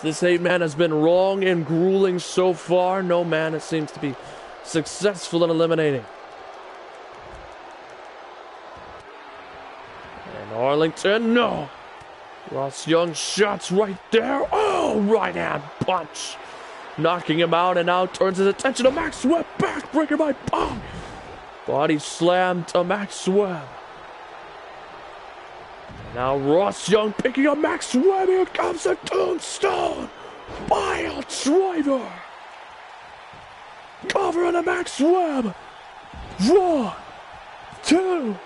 This 8-man has been wrong and grueling so far. No man it seems to be successful in eliminating. And Arlington, no. Ross Young shots right there. Oh, right hand punch. Knocking him out and now turns his attention to Max Webb. Backbreaker by Punk. Body slam to Max Webb. And now Ross Young picking up Max Webb. Here comes the tombstone. Pile driver. Cover on the Max Webb. 1, 2,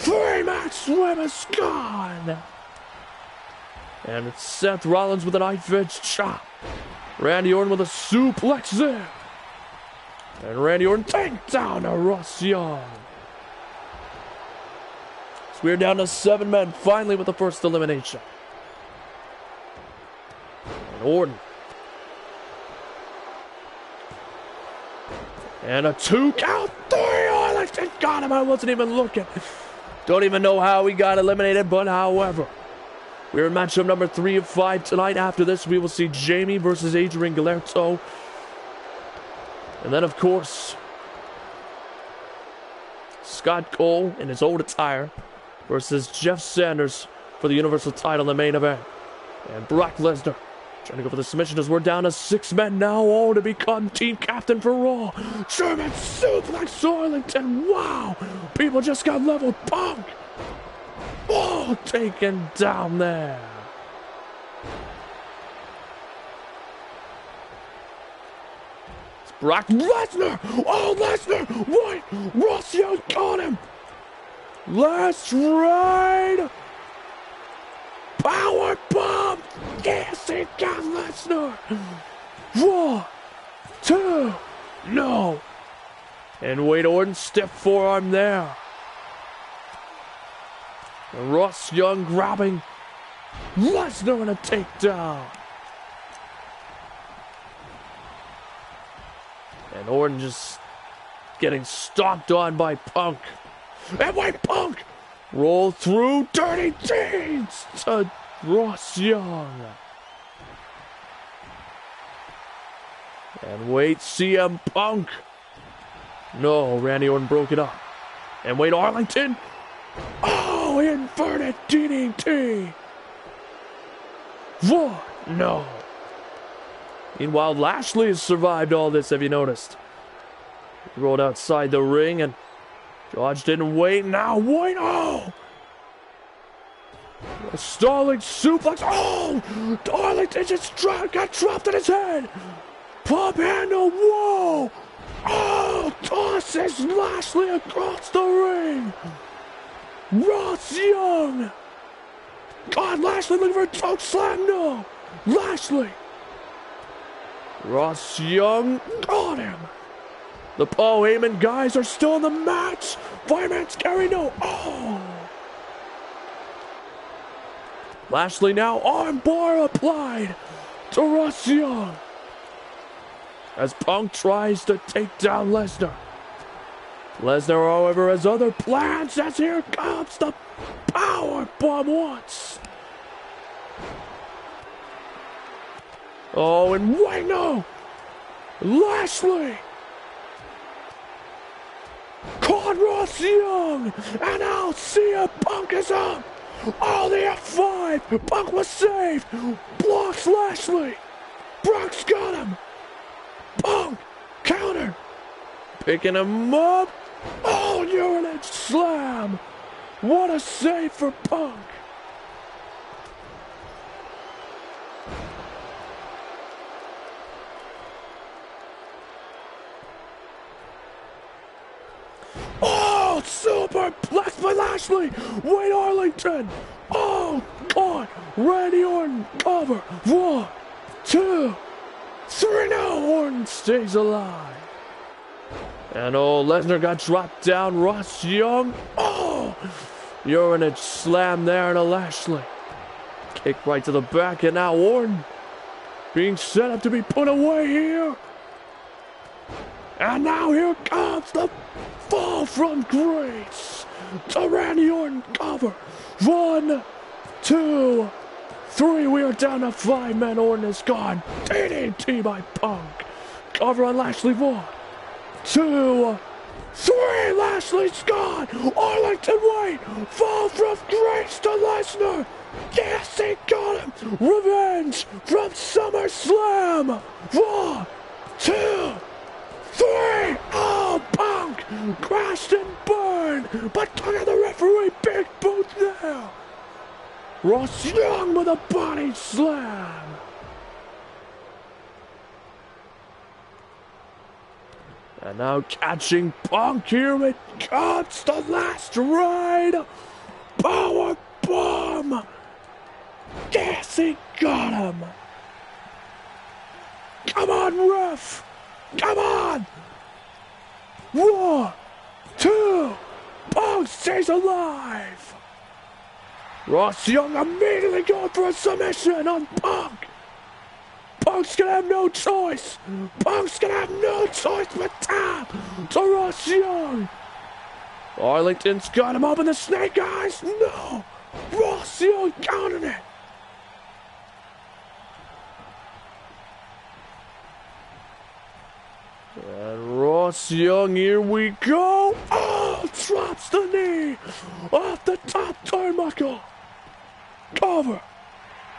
3. Max Webb is gone. And it's Seth Rollins with a knife-edge chop. Randy Orton with a suplex there. And Randy Orton take down to Ross Young. So we're down to 7 men finally with the first elimination. And Orton. And a 2 count. 3. Arlington got him. I wasn't even looking. Don't even know how he got eliminated, but however. We're in matchup number 3 of 5 tonight. After this, we will see Jamie versus Adrian Galerto. And then, of course, Scott Cole in his old attire versus Jeff Sanders for the Universal title in the main event. And Brock Lesnar trying to go for the submission as we're down to 6 men now, all to become team captain for Raw. German suplex Arlington. Wow. People just got leveled. Punk. Oh, taken down there. It's Brock Lesnar. Oh, Lesnar. What? Ross Young got him. Last ride. Power bomb. Yes, he got Lesnar. 1, 2. No. And Wade Orton, stiff forearm there. And Ross Young grabbing Lesnar in a takedown. And Orton just getting stomped on by Punk. And Wade Punk roll through dirty deeds to Ross Young. And wait, CM Punk. No, Randy Orton broke it up. And Wade Arlington. Oh, inverted DDT. 1, no. Meanwhile, Lashley has survived all this, have you noticed? He rolled outside the ring and George didn't wait. Now, wait, oh! A stalling suplex. Oh! Arlington just got dropped on his head. Pump handle, whoa! Oh, tosses Lashley across the ring. Ross Young. God, Lashley looking for a choke slam. No. Lashley. Ross Young got him. The Paul Heyman guys are still in the match. Fireman Scary, no. Oh. Lashley now arm bar applied to Ross Young. As Punk tries to take down Lesnar. Lesnar, however, has other plans as here comes the power bomb once. Oh, and wait, no! Lashley! Caught Ross Young! And now CM Punk is up! Oh, the F5! Punk was saved! Blocks Lashley! Brock's got him! Punk! Counter! Picking him up! Oh, urinate slam! What a save for Punk! Oh, superplex by Lashley! Wade Arlington! Oh, God! Randy Orton cover! 1, 2, 3, now Orton stays alive. And oh, Lesnar got dropped down. Ross Young. Oh, urinate slam there to Lashley. Kick right to the back, and now Orton being set up to be put away here. And now here comes the fall from grace to Randy Orton cover. 1, 2, 3. We are down to 5 men. Orton is gone. DDT by Punk. Cover on Lashley. 1, 2, 3. Lashley's gone. Arlington Wade. Fall from grace to Lesnar. Yes, he got him. Revenge from SummerSlam. 1, 2, 3. Oh, Punk crashed and burned. But look at the referee. Big boot there. Ross Young with a body slam. And now catching Punk, here it comes, the last ride. Power bomb. Yes, he got him. Come on, ref. Come on. 1, 2. Punk stays alive. Ross Young immediately going for a submission on Punk. Punk's gonna have no choice. Punk's gonna have no choice but tap to Ross Young. Arlington's got him up in the snake eyes. No. Ross Young countered it. And Ross Young, here we go. Oh, drops the knee off the top turnbuckle. Cover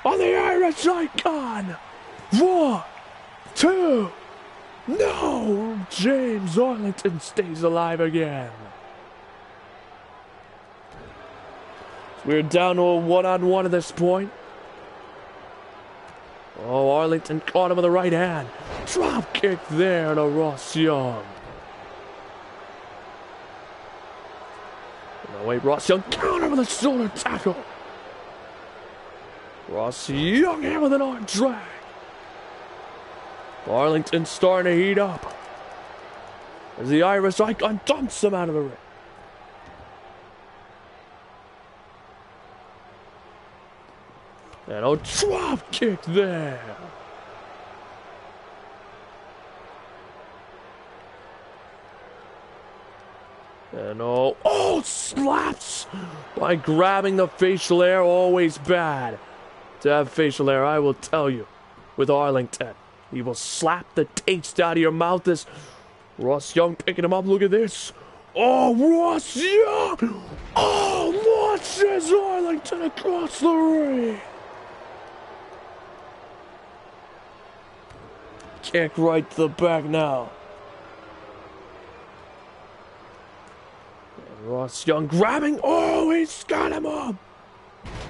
on the Irish Icon. 1, 2. No! James Arlington stays alive again. We're down to a one-on-one at this point. Oh, Arlington caught him with the right hand. Drop kick there to Ross Young. No, wait, Ross Young counter with a shoulder tackle. Ross Young here with an arm drag. Arlington starting to heat up as the Irish Icon dumps him out of the ring. And a drop kick there. And slaps by grabbing the facial hair. Always bad to have facial hair, I will tell you, with Arlington. He will slap the taste out of your mouth. This Ross Young picking him up. Look at this. Oh, Ross Young! Oh, launches Arlington across the ring. Kick right to the back now. And Ross Young grabbing. Oh, he's got him up.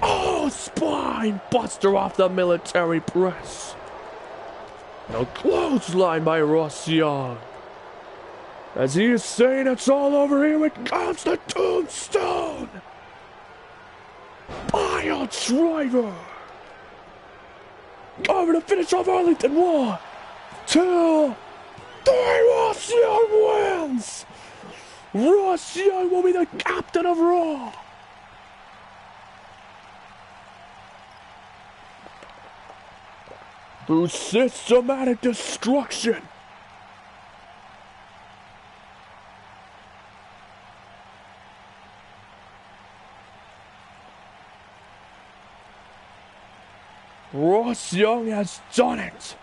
Oh, spine buster off the military press. No clothesline by Ross Young. As he is saying it's all over, here it comes, the tombstone. Pile driver. Over to finish off Arlington. 1, 2, 3. Ross Young wins. Ross Young will be the captain of Raw. Through systematic destruction. Ross Young has done it.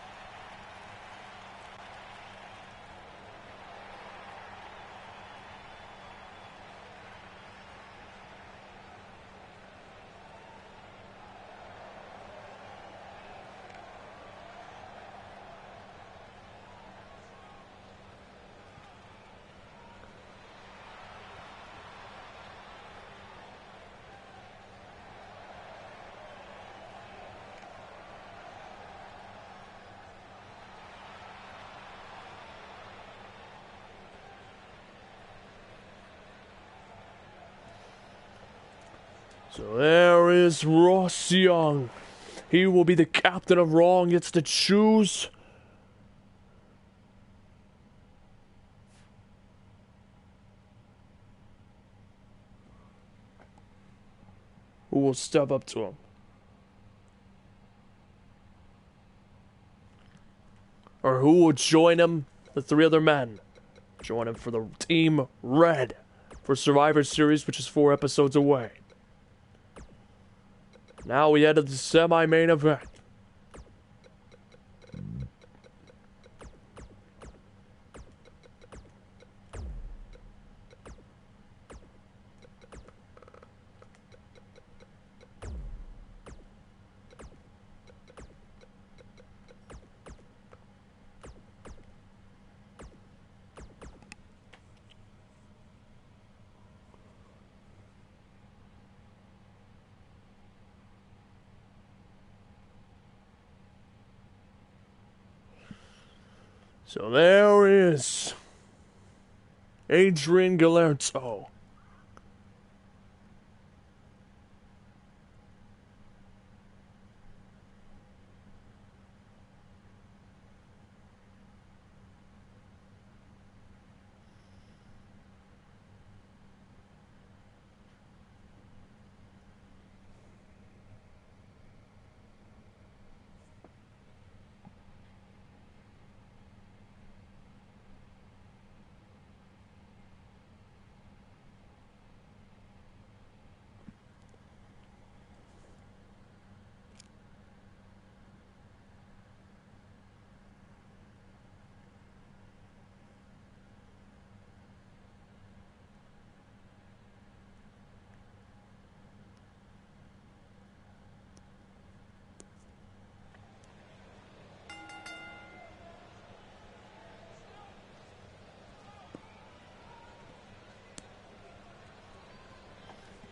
So there is Ross Young. He will be the captain of Raw and gets to choose who will step up to him. Or who will join him, the 3 other men. Join him for the Team Red for Survivor Series, which is 4 episodes away. Now we head to the semi-main event. So there is Adrian Gallardo.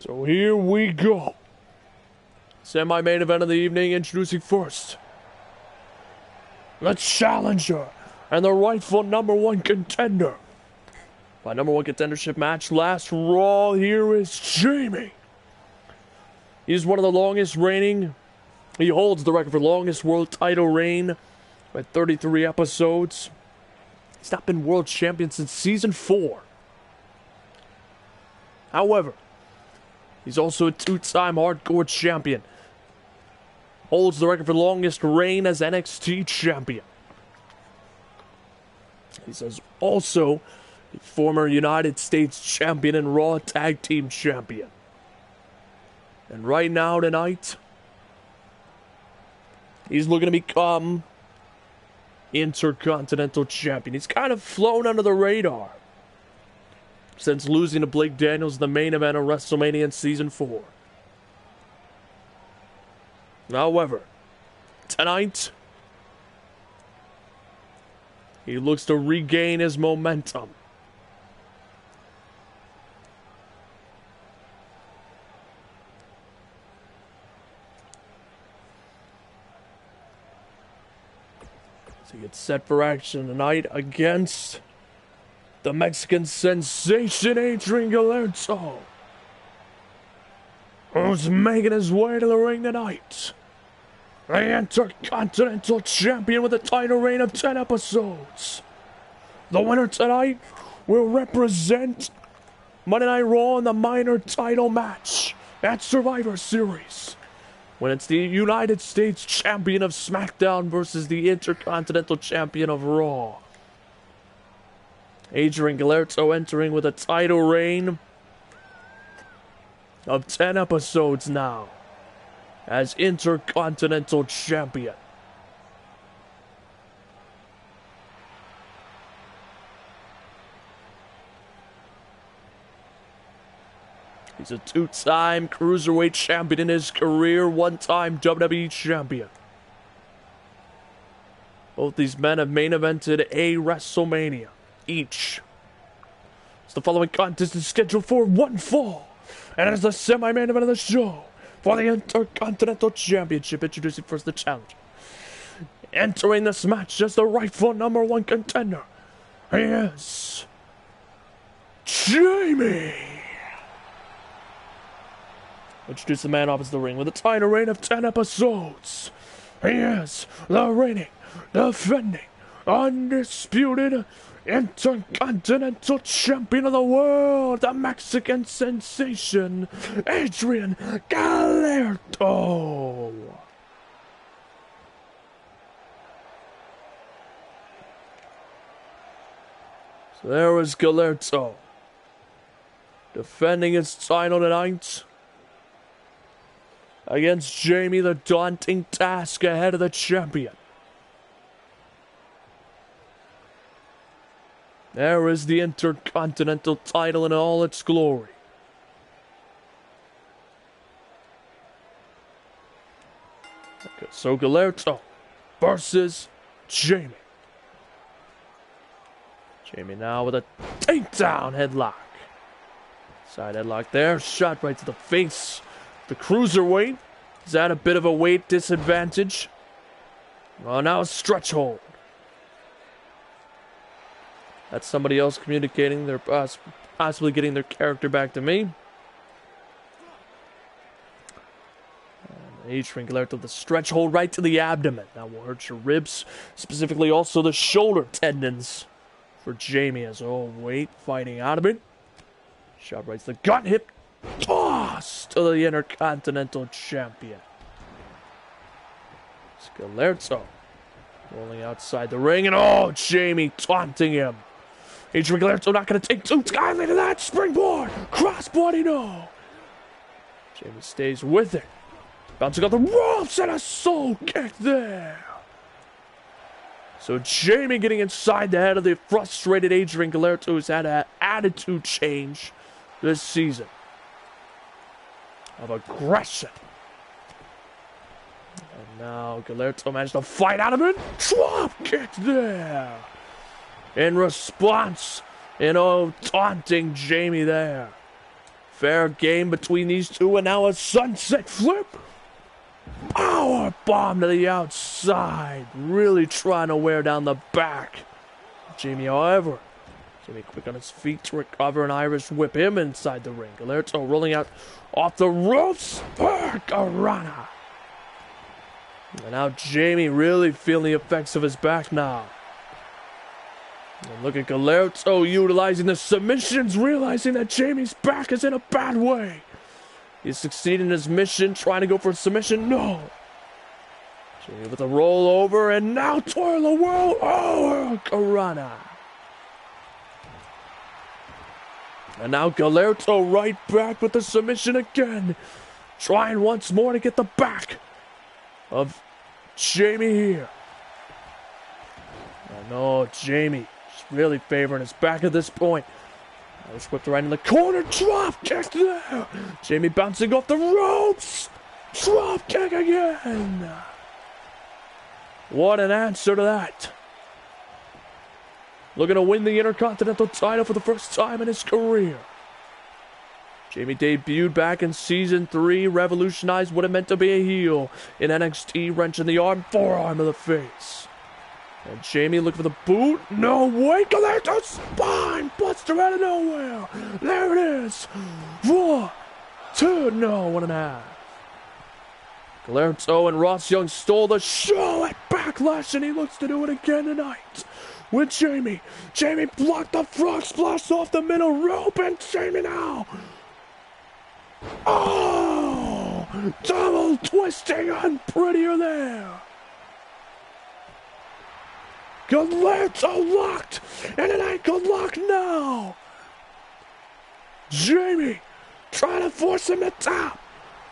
So here we go. Semi-main event of the evening, introducing first the challenger and the rightful #1 contender. My #1 contendership match last Raw, here is Jamie. He's one of the longest reigning. He holds the record for longest world title reign with 33 episodes. He's not been world champion since season 4. However, he's also a 2-time hardcore champion. Holds the record for longest reign as NXT champion. He's also a former United States champion and Raw Tag Team champion. And right now, tonight, he's looking to become Intercontinental Champion. He's kind of flown under the radar since losing to Blake Daniels in the main event of WrestleMania in Season 4. However, tonight, he looks to regain his momentum. So he gets set for action tonight against the Mexican sensation Adrian Gallardo, who's making his way to the ring tonight. The Intercontinental Champion with a title reign of 10 episodes. The winner tonight will represent Monday Night Raw in the minor title match at Survivor Series, when it's the United States Champion of SmackDown versus the Intercontinental Champion of Raw. Adrian Gallardo entering with a title reign of 10 episodes now as Intercontinental Champion. He's a 2-time Cruiserweight champion in his career, 1-time WWE champion. Both these men have main evented a WrestleMania each. So the following contest is scheduled for one fall, and it is the semi-main event of the show for the Intercontinental Championship. Introducing first the challenger. Entering this match as the rightful #1 contender, he is Jamie. Introduce the man opposite the ring with a title reign of 10 episodes. He is the reigning, defending, undisputed Intercontinental Champion of the world, the Mexican sensation, Adrian Gallardo. So there was Gallardo, defending his title tonight against Jamie, the daunting task ahead of the champion. There is the Intercontinental title in all its glory. Okay, so Gallardo versus Jamie. Jamie now with a takedown headlock. Side headlock there, shot right to the face. The Cruiserweight is at a bit of a weight disadvantage. Well, now a stretch hold. That's somebody else communicating. They're possibly getting their character back to me. Adrian Gallardo with the stretch hold right to the abdomen. That will hurt your ribs, specifically also the shoulder tendons for Jamie as weight fighting out of it. Shot right to the gut, hip toss to the Intercontinental Champion. It's Gallardo rolling outside the ring, and Jamie taunting him. Adrian Gallardo not going to take too kindly to that springboard. Crossbody, no. Jamie stays with it. Bouncing off the ropes and a soul kick there. So Jamie getting inside the head of the frustrated Adrian Gallardo, who's had an attitude change this season of aggression. And now Gallardo managed to fight out of it. Drop kick there. In response, taunting Jamie there. Fair game between these two, and now a sunset flip. Power bomb to the outside. Really trying to wear down the back. Jamie, however, Jamie quick on his feet to recover, and Irish whip him inside the ring. Galerto rolling out off the ropes. Arana. And now Jamie really feeling the effects of his back now. And look at Galerto utilizing the submissions, realizing that Jamie's back is in a bad way. He's succeeding in his mission, trying to go for a submission. No. Jamie with a rollover, and now twirl a whirl. Oh, Arana. And now Galerto right back with the submission again. Trying once more to get the back of Jamie here. I know Jamie is really favoring his back at this point. I was whipped right in the corner. Drop kick there. Jamie bouncing off the ropes. Drop kick again. What an answer to that. Looking to win the Intercontinental title for the first time in his career. Jamie debuted back in Season 3, revolutionized what it meant to be a heel in NXT, wrenching the arm, forearm of the face. And Jamie looking for the boot. No way, Galerto's spine buster out of nowhere. There it is. 1, 2, no, 1.5. Galerto and Ross Young stole the show at Backlash, and he looks to do it again tonight with Jamie. Jamie blocked the frog splash off the middle rope, and Jamie now. Oh! Double twisting unprettier there. Galerto locked, and an ankle lock now. Jamie trying to force him to tap.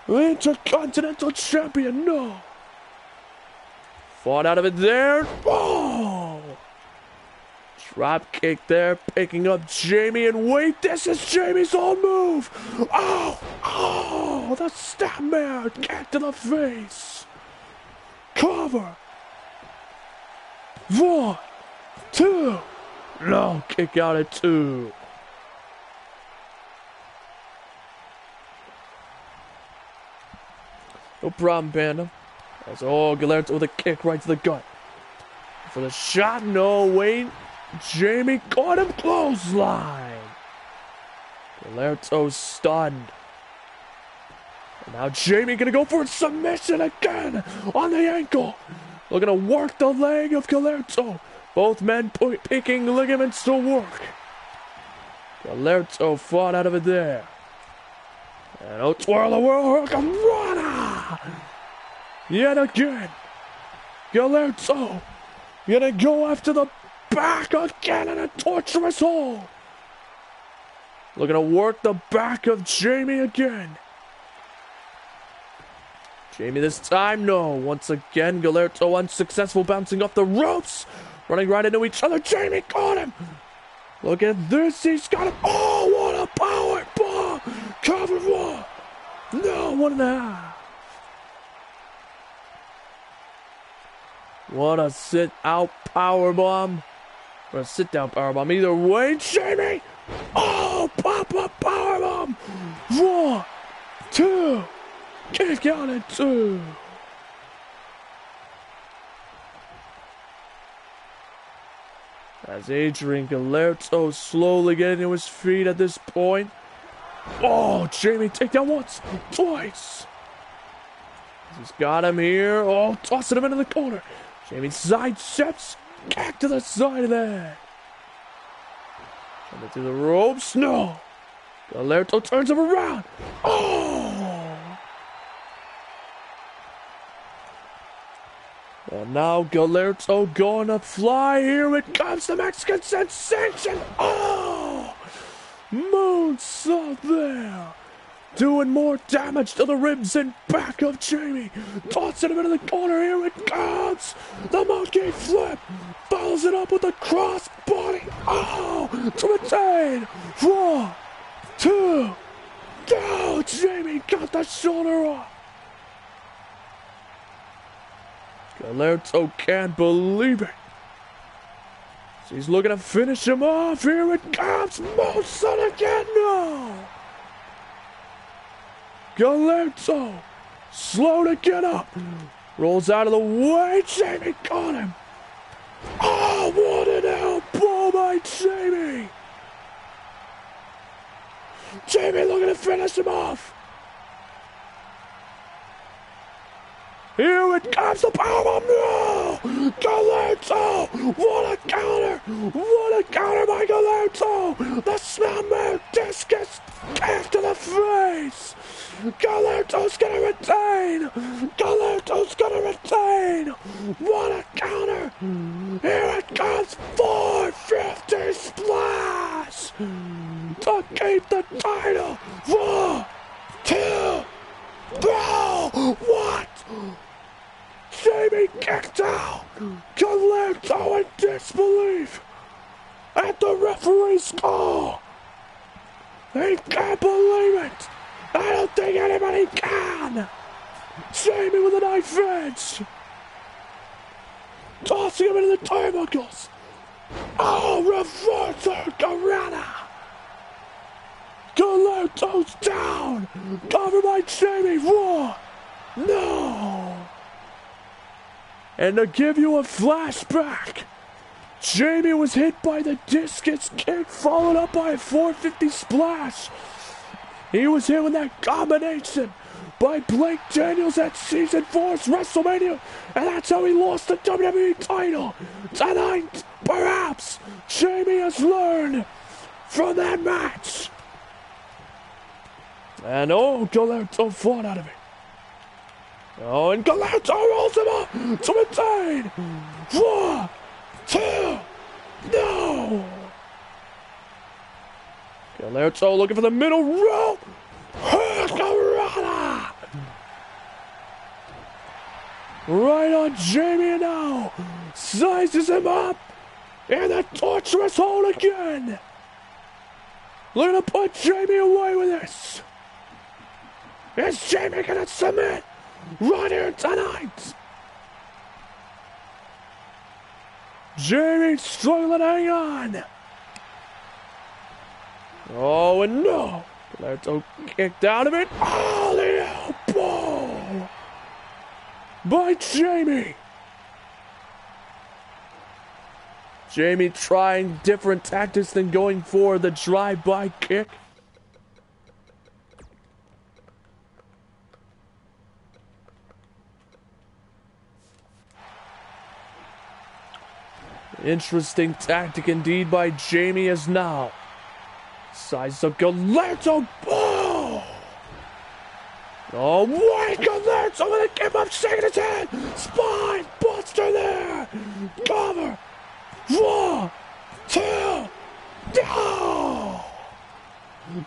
Intercontinental champion, no. Fought out of it there. Oh! Drop kick there, picking up Jamie, and wait, this is Jamie's old move. Oh, the snapmare kick to the face. Cover. 1, 2. No, kick out at 2. No problem, Panda. That's Galerto with a kick right to the gut. For the shot, no, wait. Jamie caught him, clothesline. Galerto stunned. And now Jamie gonna go for a submission again on the ankle. Looking to work the leg of Galerto. Both men picking ligaments to work. Galerto fought out of it there. And twirl a whirl, Arana. Yet again. Galerto gonna go after the back again in a torturous hole. Looking to work the back of Jamie again. Jamie this time, no. Once again, Galerto unsuccessful, bouncing off the ropes. Running right into each other. Jamie caught him. Look at this. He's got him. Oh, what a power bomb. Cover 1. No, 1.5. What a sit-out power bomb. Or a sit-down power bomb. Either way, Jamie. Oh, pop-up power bomb. 1, 2. Kick out at 2. As Adrian Galerto slowly getting to his feet at this point. Oh, Jamie takedown once, twice. He's got him here. Oh, tossing him into the corner. Jamie side steps, kick to the side of that. Coming through the ropes. No. Galerto turns him around. Oh. And now Galerto going to fly. Here it comes, the Mexican sensation. Oh! Moonsault there. Doing more damage to the ribs and back of Jamie. Tossing him into the corner. Here it comes. The monkey flip. Follows it up with a cross body. Oh! To retain. 1, 2. Go! Jamie got the shoulder off. Galerto can't believe it. So he's looking to finish him off. Here it comes. Moonsault again. No. Galerto Slow to get up. Rolls out of the way. Jamie got him. Oh, what an elbow by Jamie. Jamie looking to finish him off. Here it comes, the powerbomb. No! Galento! What a counter! What a counter by Galento! The snapmare discus kick to the face! Galento's gonna retain! Galento's gonna retain! What a counter! Here it comes! 450 splash! To keep the title! 1, 2, no! What? Jamie kicked out! Galento in disbelief at the referee's call! He can't believe it! I don't think anybody can! Jamie with a knife edge! Tossing him into the turnbuckles! Oh, reverser Garana! Galento's down! Covered by Jamie! One! No! And to give you a flashback, Jamie was hit by the discus kick followed up by a 450 splash. He was hit with that combination by Blake Daniels at Season 4's WrestleMania, and that's how he lost the WWE title. Tonight, perhaps, Jamie has learned from that match. And oh, Galento fought out of it. Oh, and Galento rolls him up to retain. 1, 2, no. Galento looking for the middle rope. Hurricanrana. Right on Jamie now. Sizes him up in the torturous hold again. Looking to put Jamie away with this. Is Jamie gonna submit right here tonight? Jamie struggling to hang on. Oh, and no. Galento kicked out of it. Oh, the elbow by Jamie. Jamie trying different tactics than going for the drive-by kick. Interesting tactic indeed by Jamie as now. Size up Galento. Oh! Oh, wait, Galento with a give up, shaking his head. Spine buster there. Cover. 1, 2, no!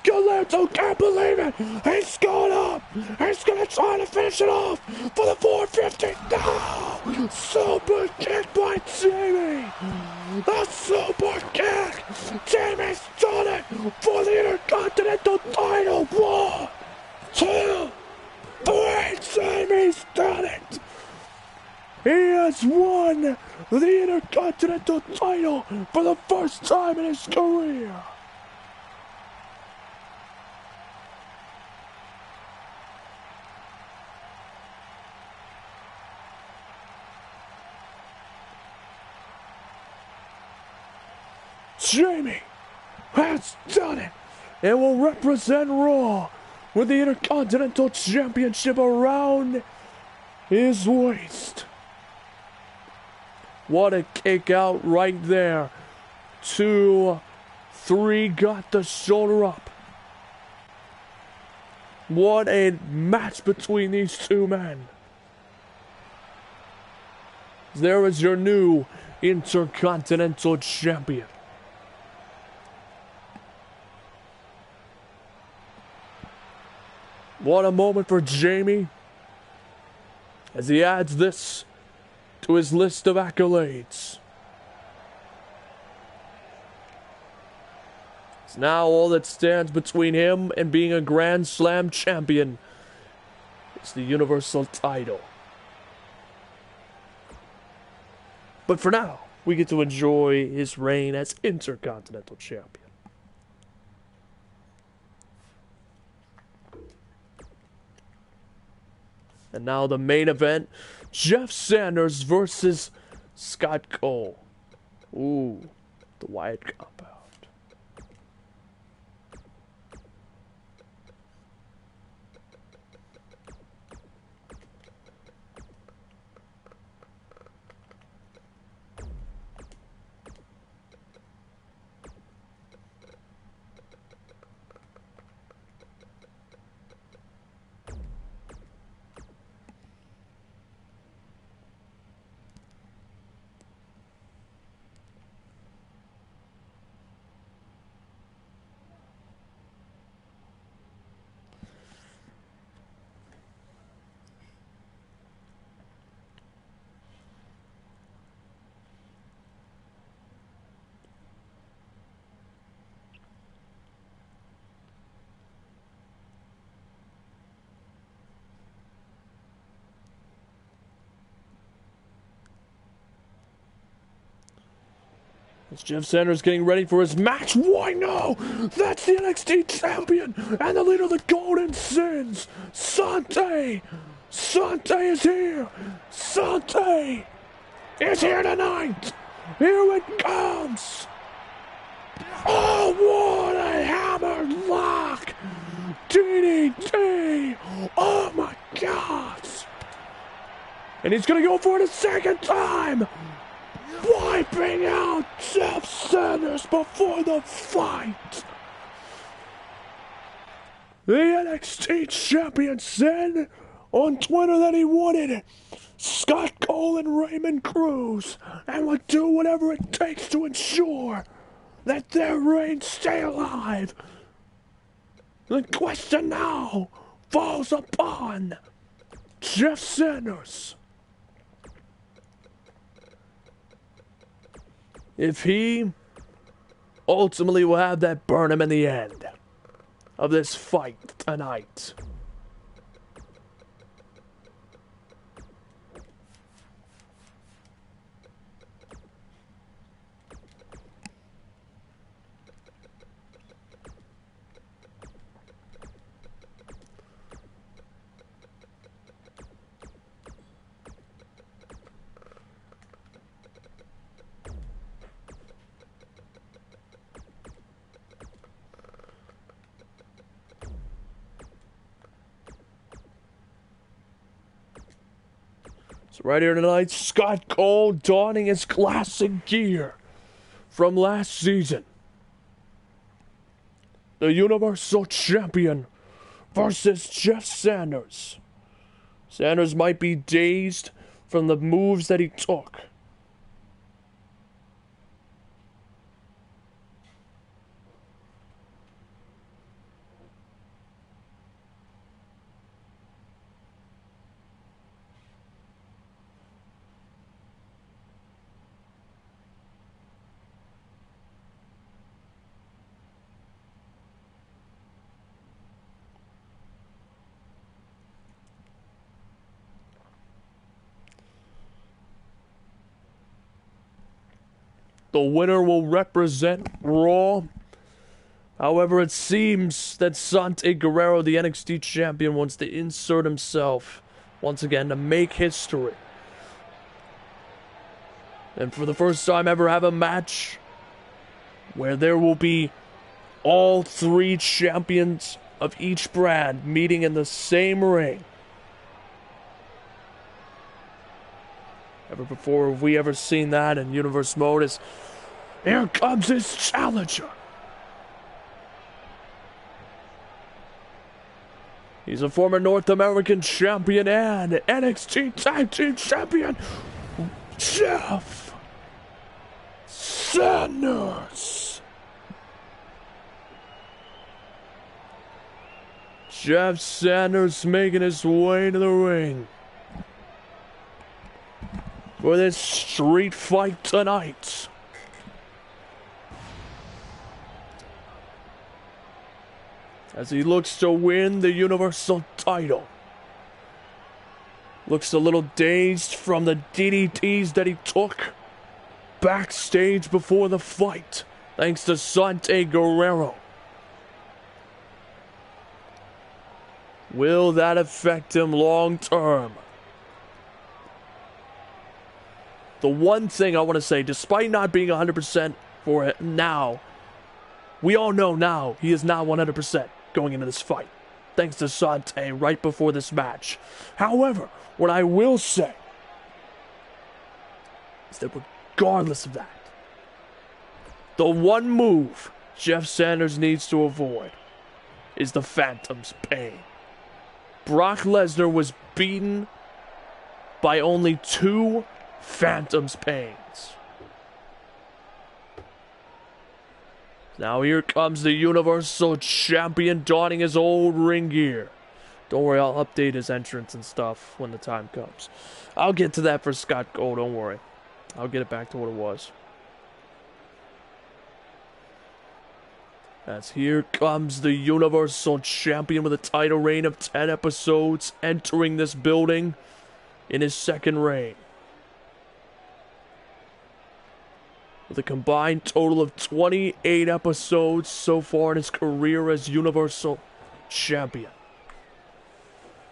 Galento can't believe it. He's going up. He's gonna try to finish it off for the 450. No! Super kick by Jamie. The super kick. Jamie's done it for the Intercontinental title. 1, 2, 3. Jamie's done it. He has won the Intercontinental title for the first time in his career. Jamie has done it and will represent Raw with the Intercontinental Championship around his waist. What a kick out right there. 2, 3, got the shoulder up. What a match between these two men. There is your new Intercontinental Champion. What a moment for Jamie as he adds this to his list of accolades. It's now all that stands between him and being a Grand Slam champion is the Universal title. But for now, we get to enjoy his reign as Intercontinental Champion. And now the main event, Jeff Sanders versus Scott Cole. Ooh, the Wyatt compound. As Jeff Sanders getting ready for his match. Why no? That's the NXT champion and the leader of the Golden Sins, Sante. Sante is here. Sante is here tonight. Here it comes. Oh, what a hammer lock. DDT. Oh my God. And he's going to go for it a second time. Wiping out Jeff Sanders before the fight. The NXT champion said on Twitter that he wanted Scott Cole and Raymond Cruz and would do whatever it takes to ensure that their reigns stay alive. The question now falls upon Jeff Sanders. If he ultimately will have that burn him in the end of this fight tonight. So right here tonight, Scott Cole donning his classic gear from last season. The Universal Champion versus Jeff Sanders. Sanders might be dazed from the moves that he took. The winner will represent Raw. However, it seems that Sante Guerrero, the NXT champion, wants to insert himself once again to make history. And for the first time ever have a match where there will be all three champions of each brand meeting in the same ring. Ever before have we ever seen that in Universe Mode? Here comes his challenger. He's a former North American champion and NXT Tag Team Champion, Jeff Sanders. Jeff Sanders making his way to the ring for this street fight tonight. As he looks to win the Universal title. Looks a little dazed from the DDTs that he took backstage before the fight, thanks to Sante Guerrero. Will that affect him long term? The one thing I want to say, despite not being 100% for it now, we all know now he is not 100% going into this fight, thanks to Sante right before this match. However, what I will say is that regardless of that, the one move Jeff Sanders needs to avoid is the Phantom's Pain. Brock Lesnar was beaten by only 2 Phantom's Pains. Now here comes the Universal Champion donning his old ring gear. Don't worry, I'll update his entrance and stuff when the time comes. I'll get to that for Scott Cole, don't worry. I'll get it back to what it was. As here comes the Universal Champion with a title reign of 10 episodes, entering this building in his second reign. With a combined total of 28 episodes so far in his career as Universal Champion.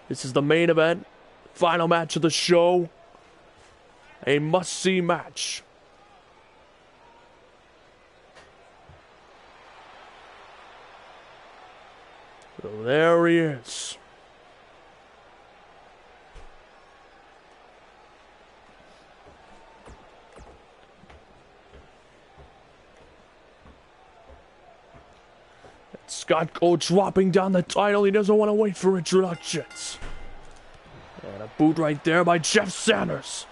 This is the main event, final match of the show. A must-see match. So there he is. Scott Cole dropping down the title. He doesn't want to wait for introductions. And a boot right there by Jeff Sanders.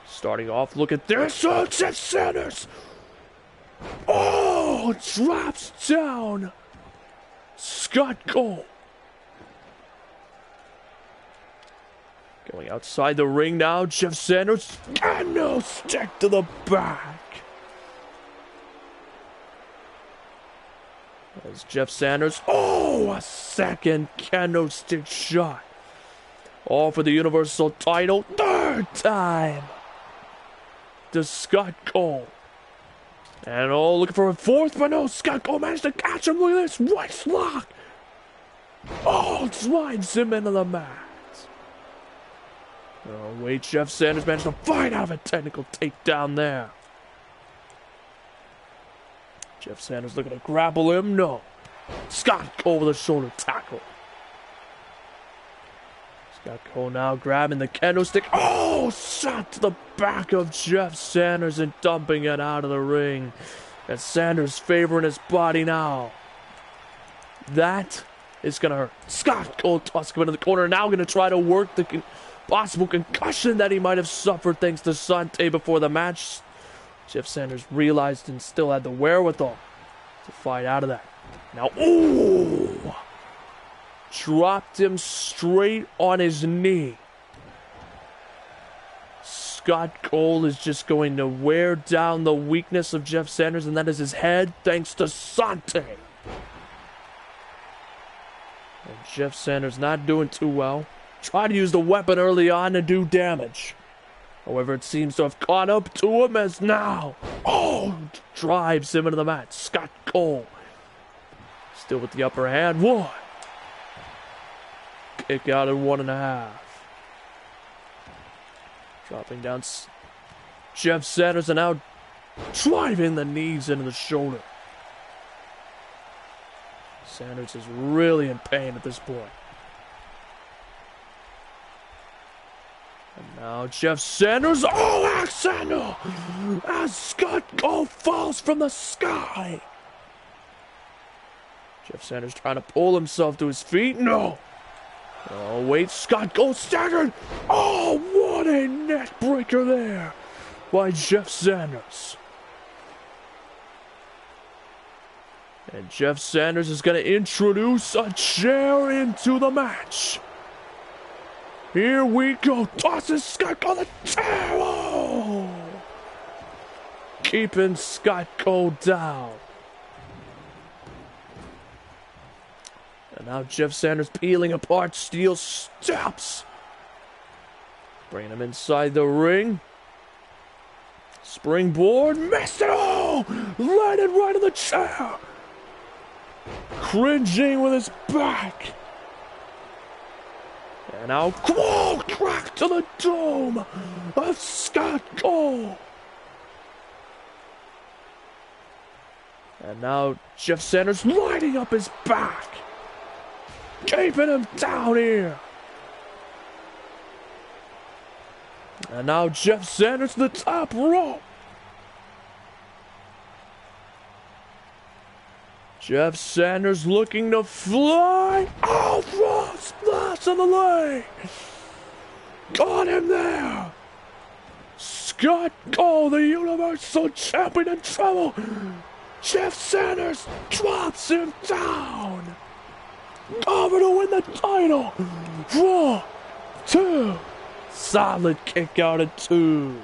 Starting off, look at this. Oh, Jeff Sanders. Oh, drops down. Scott Cole. Going outside the ring now. Jeff Sanders. Kendo stick to the back. As Jeff Sanders, a second kendo stick shot. All for the Universal title, 3rd time. To Scott Cole. And looking for a 4th, but no, Scott Cole managed to catch him. Look at this, right lock. Slides him into the mat. Oh, wait, Jeff Sanders managed to fight out of a technical takedown there. Jeff Sanders looking to grapple him. No. Scott Cole with a shoulder tackle. Scott Cole now grabbing the kendo stick. Shot to the back of Jeff Sanders and dumping it out of the ring. And Sanders favoring his body now. That is going to hurt. Scott Cole tossing him into the corner. Now going to try to work the possible concussion that he might have suffered thanks to Sante before the match. Jeff Sanders realized and still had the wherewithal to fight out of that. Now, dropped him straight on his knee. Scott Cole is just going to wear down the weakness of Jeff Sanders, and that is his head, thanks to Sante. And Jeff Sanders not doing too well. Tried to use the weapon early on to do damage. However, it seems to have caught up to him as now, drives him into the mat. Scott Cole still with the upper hand. 1. Kick out at 1.5. Dropping down Jeff Sanders and now driving the knees into the shoulder. Sanders is really in pain at this point. And now Jeff Sanders, Alexander! As Scott Cole falls from the sky. Jeff Sanders trying to pull himself to his feet. No! Oh, wait, Scott Cole staggered! What a neck breaker there by Jeff Sanders. And Jeff Sanders is going to introduce a chair into the match. Here we go. Tosses Scott Cole the chair. Keeping Scott Cole down. And now Jeff Sanders peeling apart steel steps. Bringing him inside the ring. Springboard. Missed it all. Landed right in the chair. Cringing with his back. And now, whoa, crack to the dome of Scott Cole. And now Jeff Sanders lighting up his back, keeping him down here. And now Jeff Sanders to the top rope. Jeff Sanders looking to fly. Oh, frog splash on the leg. Got him there. Scott Cole, the Universal Champion, in trouble. Jeff Sanders drops him down. Over to win the title. 1, 2. Solid kick out at 2.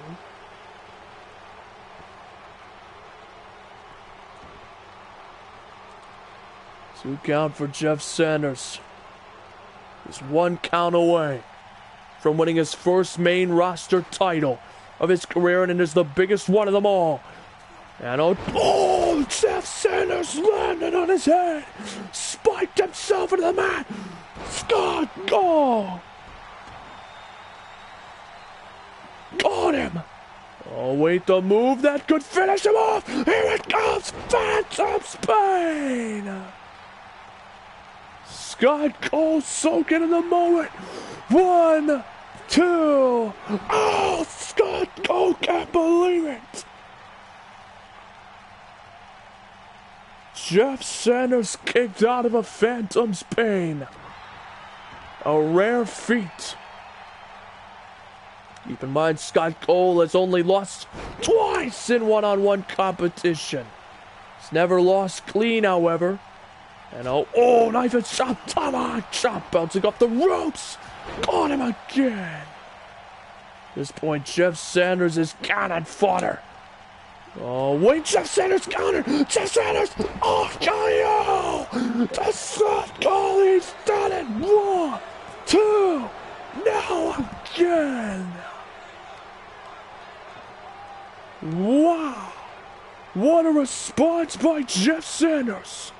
Two count for Jeff Sanders. He's 1 count away from winning his first main roster title of his career, and it is the biggest one of them all. And oh, Jeff Sanders landed on his head, spiked himself into the mat. Scott Cole got him. Oh, wait, the move that could finish him off. Here it comes, Phantom Spain. Scott Cole soaking in the moment. 1, 2. Oh, Scott Cole can't believe it. Jeff Sanders kicked out of a Phantom's Pain. A rare feat. Keep in mind, Scott Cole has only lost twice in one-on-one competition. He's never lost clean, however. And oh, knife and chop, tomahawk chop, bouncing off the ropes. Got him again. At this point, Jeff Sanders is cannon fodder. Oh, wait, Jeff Sanders countered. Jeff Sanders, oh, KO. To Scott Cole, he's done it. 1, 2, now again. Wow. What a response by Jeff Sanders.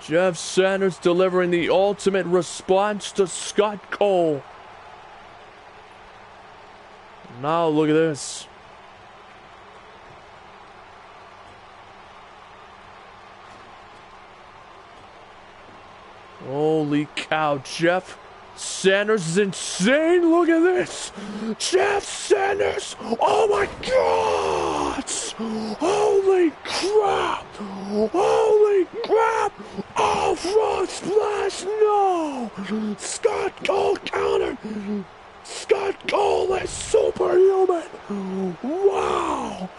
Jeff Sanders delivering the ultimate response to Scott Cole. Now look at this. Holy cow, Jeff Sanders is insane. Look at this. Jeff Sanders. Oh my God. Holy crap. Holy crap. Oh, frog splash. No. Scott Cole countered. Scott Cole is superhuman. Wow.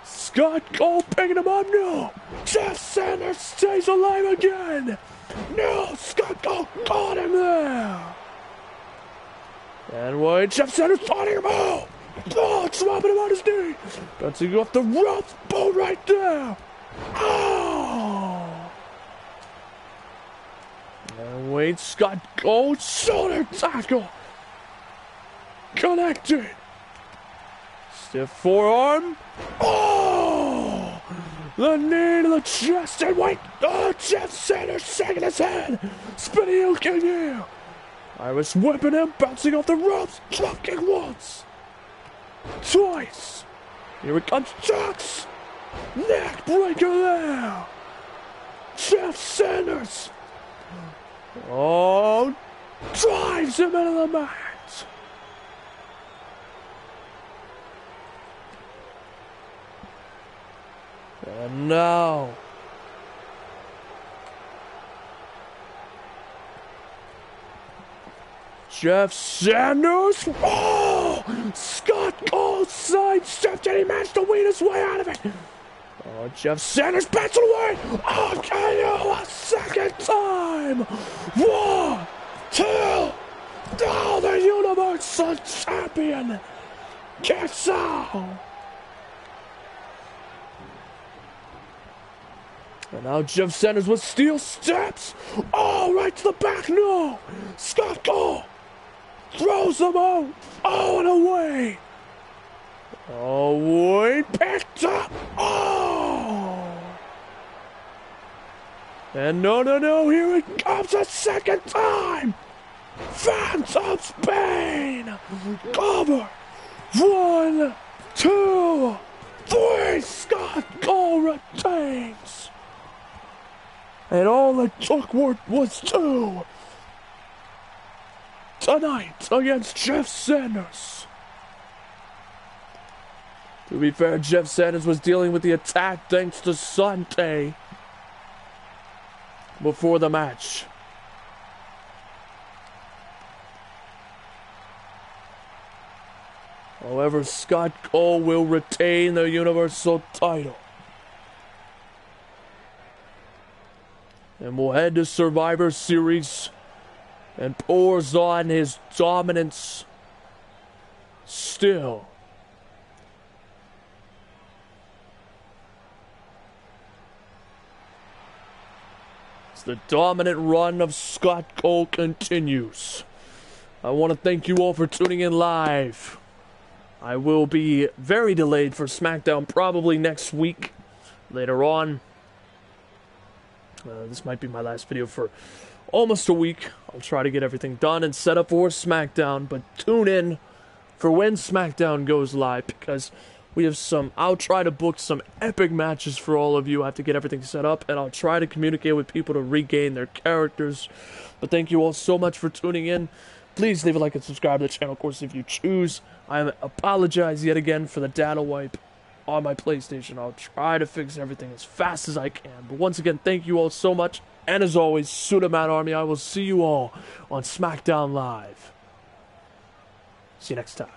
Scott Cole picking him up. No. Jeff Sanders stays alive again. No, Scott Cole got him there. And wait, Jeff Sanders fighting him out. Oh, dropping him on his knee. Bouncing off the ropes. Boom right there. Oh. And wait, Scott Cole shoulder tackle. Connected. Stiff forearm. Oh. The knee to the chest, and wait! Oh, Jeff Sanders shaking his head! Spinning heel kick here! Iris whipping him, bouncing off the ropes! Drop kick once! Twice! Here it comes, Chucks! Neck breaker there! Jeff Sanders! Oh! Drives him into the mat! And now, Jeff Sanders. Oh, Scott Cole sidestepped and he managed to weed his way out of it. Oh, Jeff Sanders bats it away. Oh, KO a second time. 1, 2. Oh, the Universal Champion kicks out. And now Jeff Sanders with steel steps. Oh, right to the back. No. Scott Cole throws him out. Oh, and away. Oh, wait. Picked up. Oh. And no, here it comes a second time! Phantom Spain! Cover! 1, 2, 3! Scott Cole retains! And all it took was 2! Tonight against Jeff Sanders. To be fair, Jeff Sanders was dealing with the attack thanks to Sante before the match. However, Scott Cole will retain the Universal title. And will head to Survivor Series and pours on his dominance still. As the dominant run of Scott Cole continues. I want to thank you all for tuning in live. I will be very delayed for SmackDown probably next week, later on. This might be my last video for almost a week. I'll try to get everything done and set up for SmackDown, but tune in for when SmackDown goes live, because we have I'll try to book some epic matches for all of you. I have to get everything set up, and I'll try to communicate with people to regain their characters. But thank you all so much for tuning in. Please leave a like and subscribe to the channel, of course, if you choose. I apologize yet again for the data wipe on my PlayStation. I'll try to fix everything as fast as I can. But once again, thank you all so much. And as always, Sudaman Army, I will see you all on SmackDown Live. See you next time.